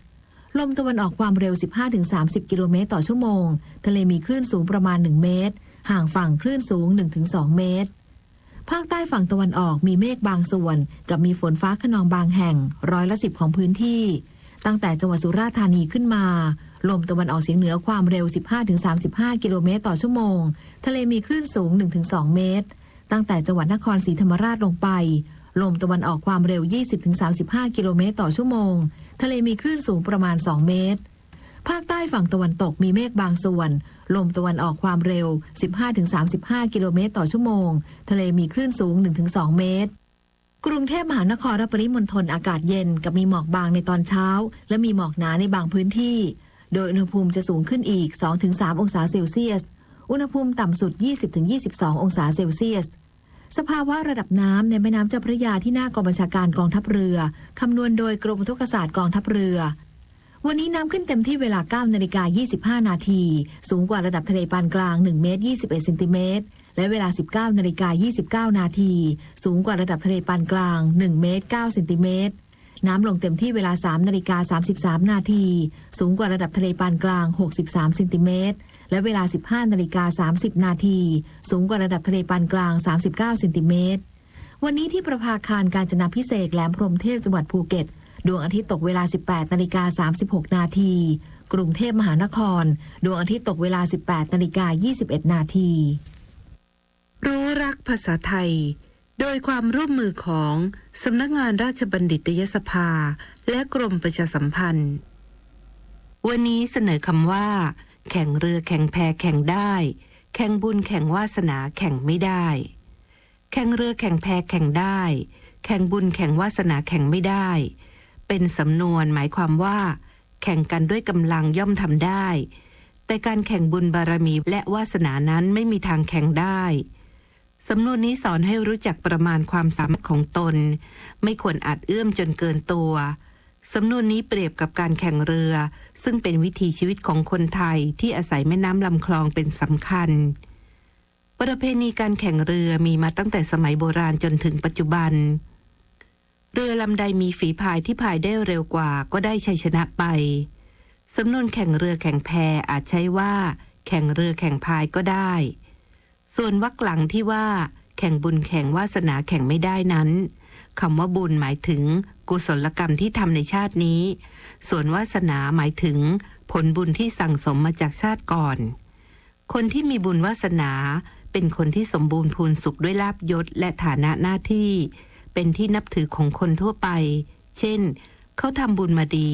ลมตะวันออกความเร็ว 15-30 กิโลเมตรต่อชั่วโมงทะเลมีคลื่นสูงประมาณ1 เมตรห่างฝั่งคลื่นสูง 1-2 เมตรภาคใต้ฝั่งตะวันออกมีเมฆบางส่วนกับมีฝนฟ้าคะนองบางแห่ง10% ของพื้นที่ตั้งแต่จังหวัดสุราษฎร์ธานีขึ้นมาลมตะวันออกเฉียงเหนือความเร็ว 15-35 กิโลเมตรต่อชั่วโมงทะเลมีคลื่นสูง 1-2 เมตรตั้งแต่จังหวัดนครศรีธรรมราชลงไปลมตะวันออกความเร็ว 20-35 กิโลเมตรต่อชั่วโมงทะเลมีคลื่นสูงประมาณ2 เมตรภาคใต้ฝั่งตะวันตกมีเมฆบางส่วนลมตะวันออกความเร็ว 15-35 กิโลเมตรต่อชั่วโมงทะเลมีคลื่นสูง 1-2 เมตรกรุงเทพมหานครและปริมณฑลอากาศเย็นกับมีหมอกบางในตอนเช้าและมีหมอกหนาในบางพื้นที่โดยอุณหภูมิจะสูงขึ้นอีก 2-3 องศาเซลเซียสอุณหภูมิต่ำสุด 20-22 องศาเซลเซียสสภาวะระดับน้ำในแม่น้ำเจ้าพระยาที่หน้ากองบัญชาการกองทัพเรือคำนวณโดยกรมอุทกศาสตร์กองทัพเรือวันนี้น้ำขึ้นเต็มที่เวลา 9:25 นาทีสูงกว่าระดับทะเลปานกลาง1 เมตร 21 เซนติเมตรและเวลา 19:29 นาทีสูงกว่าระดับทะเลปานกลาง1 เมตร 9 เซนติเมตรน้ำลงเต็มที่เวลา 3:33 นาทีสูงกว่าระดับทะเลปานกลาง63 เซนติเมตรและเวลา 15:30 นาทีสูงกว่าระดับทะเลปานกลาง39 เซนติเมตรวันนี้ที่ประภาคารกาญจนาภิเษกแหลมพรหมเทพจังหวัดภูเก็ตดวงอาทิตย์ตกเวลา 18:36 นาทีกรุงเทพมหานครดวงอาทิตย์ตกเวลา 18:21 นาทีรู้รักภาษาไทยโดยความร่วมมือของสำนักงานราชบัณฑิตยสภาและกรมประชาสัมพันธ์วันนี้เสนอคำว่าแข่งเรือแข่งแพแข่งได้แข่งบุญแข่งวาสนาแข่งไม่ได้ แข่งเรือแข่งแพแข่งได้ แข่งบุญแข่งวาสนาแข่งไม่ได้ เป็นสำนวนหมายความว่า แข่งกันด้วยกำลังย่อมทำได้ แต่การแข่งบุญบารมีและวาสนานั้นไม่มีทางแข่งได้สำนวนนี้สอนให้รู้จักประมาณความสามารถของตนไม่ควรอาจเอื้อมจนเกินตัวสำนวนนี้เปรียบกับการแข่งเรือซึ่งเป็นวิถีชีวิตของคนไทยที่อาศัยแม่น้ำลำคลองเป็นสำคัญประเพณีการแข่งเรือมีมาตั้งแต่สมัยโบราณจนถึงปัจจุบันเรือลำใดมีฝีพายที่พายได้เร็วกว่าก็ได้ชัยชนะไปสำนวนแข่งเรือแข่งแพอาจใช้ว่าแข่งเรือแข่งพายก็ได้ส่วนวรรคหลังที่ว่าแข่งบุญแข่งวาสนาแข่งไม่ได้นั้นคำว่าบุญหมายถึงกุศลกรรมที่ทำในชาตินี้ส่วนวาสนาหมายถึงผลบุญที่สั่งสมมาจากชาติก่อนคนที่มีบุญวาสนาเป็นคนที่สมบูรณ์พูนสุขด้วยลาภยศและฐานะหน้าที่เป็นที่นับถือของคนทั่วไปเช่นเขาทำบุญมาดี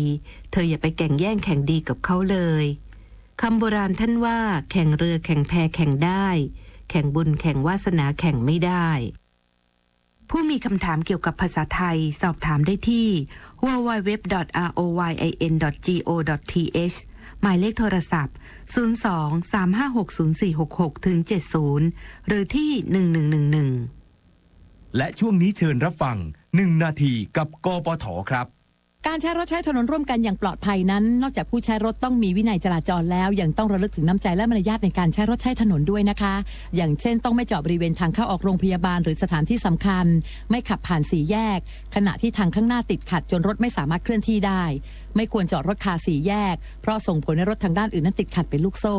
เธออย่าไปแข่งแย่งแข่งดีกับเขาเลยคำโบราณท่านว่าแข่งเรือแข่งแพแข่งได้แข่งบุญแข่งวาสนาแข่งไม่ได้ผู้มีคำถามเกี่ยวกับภาษาไทยสอบถามได้ที่ www.royin.go.th หมายเลขโทรศัพท์ 02-356-0466-70 หรือที่ 1111 และช่วงนี้เชิญรับฟัง1 นาทีกับกปทครับ การใช้รถใช้ถนนร่วมกันอย่างปลอดภัยนั้นนอกจากผู้ใช้รถต้องมีวินัยจราจรแล้วยังต้องระลึกถึงน้ำใจและมารยาทในการใช้รถใช้ถนนด้วยนะคะอย่างเช่นต้องไม่จอดบริเวณทางเข้าออกโรงพยาบาลหรือสถานที่สำคัญไม่ขับผ่านสี่แยกขณะที่ทางข้างหน้าติดขัดจนรถไม่สามารถเคลื่อนที่ได้ไม่ควรจอดรถคาสี่แยกเพราะส่งผลให้รถทางด้านอื่นนั้นติดขัดเป็นลูกโซ่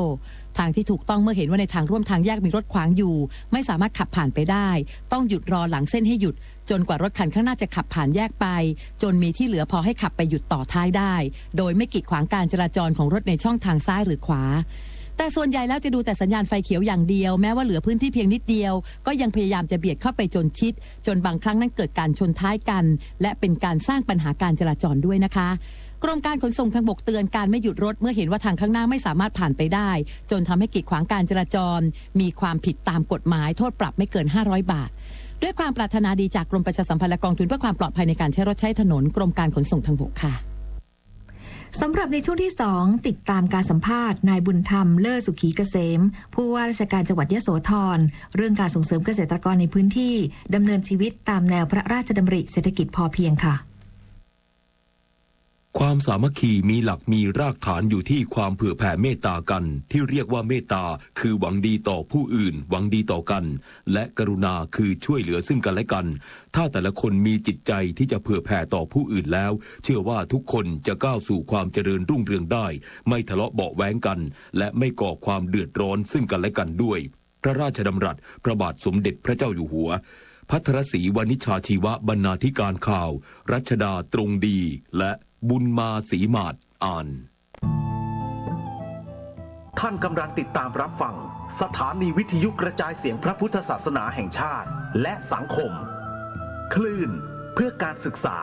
ทางที่ถูกต้องเมื่อเห็นว่าในทางร่วมทางแยกมีรถขวางอยู่ไม่สามารถขับผ่านไปได้ต้องหยุดรอหลังเส้นให้หยุดจนกว่ารถคันข้างหน้าจะขับผ่านแยกไปจนมีที่เหลือพอให้ขับไปหยุดต่อท้ายได้โดยไม่กีดขวางการจราจรของรถในช่องทางซ้ายหรือขวาแต่ส่วนใหญ่แล้วจะดูแต่สัญญาณไฟเขียวอย่างเดียวแม้ว่าเหลือพื้นที่เพียงนิดเดียวก็ยังพยายามจะเบียดเข้าไปจนชิดจนบางครั้งนั้นเกิดการชนท้ายกันและเป็นการสร้างปัญหาการจราจรด้วยนะคะกรมการขนส่งทางบกเตือนการไม่หยุดรถเมื่อเห็นว่าทางข้างหน้าไม่สามารถผ่านไปได้จนทำให้กีดขวางการจราจรมีความผิดตามกฎหมายโทษปรับไม่เกิน500 บาทด้วยความปรารถนาดีจากกรมประชาสัมพันธ์และกองทุนเพื่อความปลอดภัยในการใช้รถใช้ถนนกรมการขนส่งทางบกค่ะสำหรับในช่วงที่ 2 ติดตามการสัมภาษณ์นายบุญธรรมเลิศสุขีเกษมผู้ว่าราชการจังหวัดยโสธรเรื่องการส่งเสริมเกษตรกรในพื้นที่ดำเนินชีวิตตามแนวพระราชดำริเศรษฐกิจพอเพียงค่ะความสามัคคีมีหลักมีรากฐานอยู่ที่ความเผื่อแผ่เมตตากันที่เรียกว่าเมตตาคือหวังดีต่อผู้อื่นหวังดีต่อกันและกรุณาคือช่วยเหลือซึ่งกันและกันถ้าแต่ละคนมีจิตใจที่จะเผื่อแผ่ต่อผู้อื่นแล้วเชื่อว่าทุกคนจะก้าวสู่ความเจริญรุ่งเรืองได้ไม่ทะเลาะเบาะแว้งกันและไม่ก่อความเดือดร้อนซึ่งกันและกันด้วยพระราชดำรัสพระบาทสมเด็จพระเจ้าอยู่หัวภัทรศรีวณิชชาชีวบรรณาธิการข่าวรัชดาตรงดีและบุญมาศรีมาศอ่านท่านกำลังติดตามรับฟังสถานีวิทยุกระจายเสียงพระพุทธศาสนาแห่งชาติและสังคมคลื่นเพื่อการศึกษา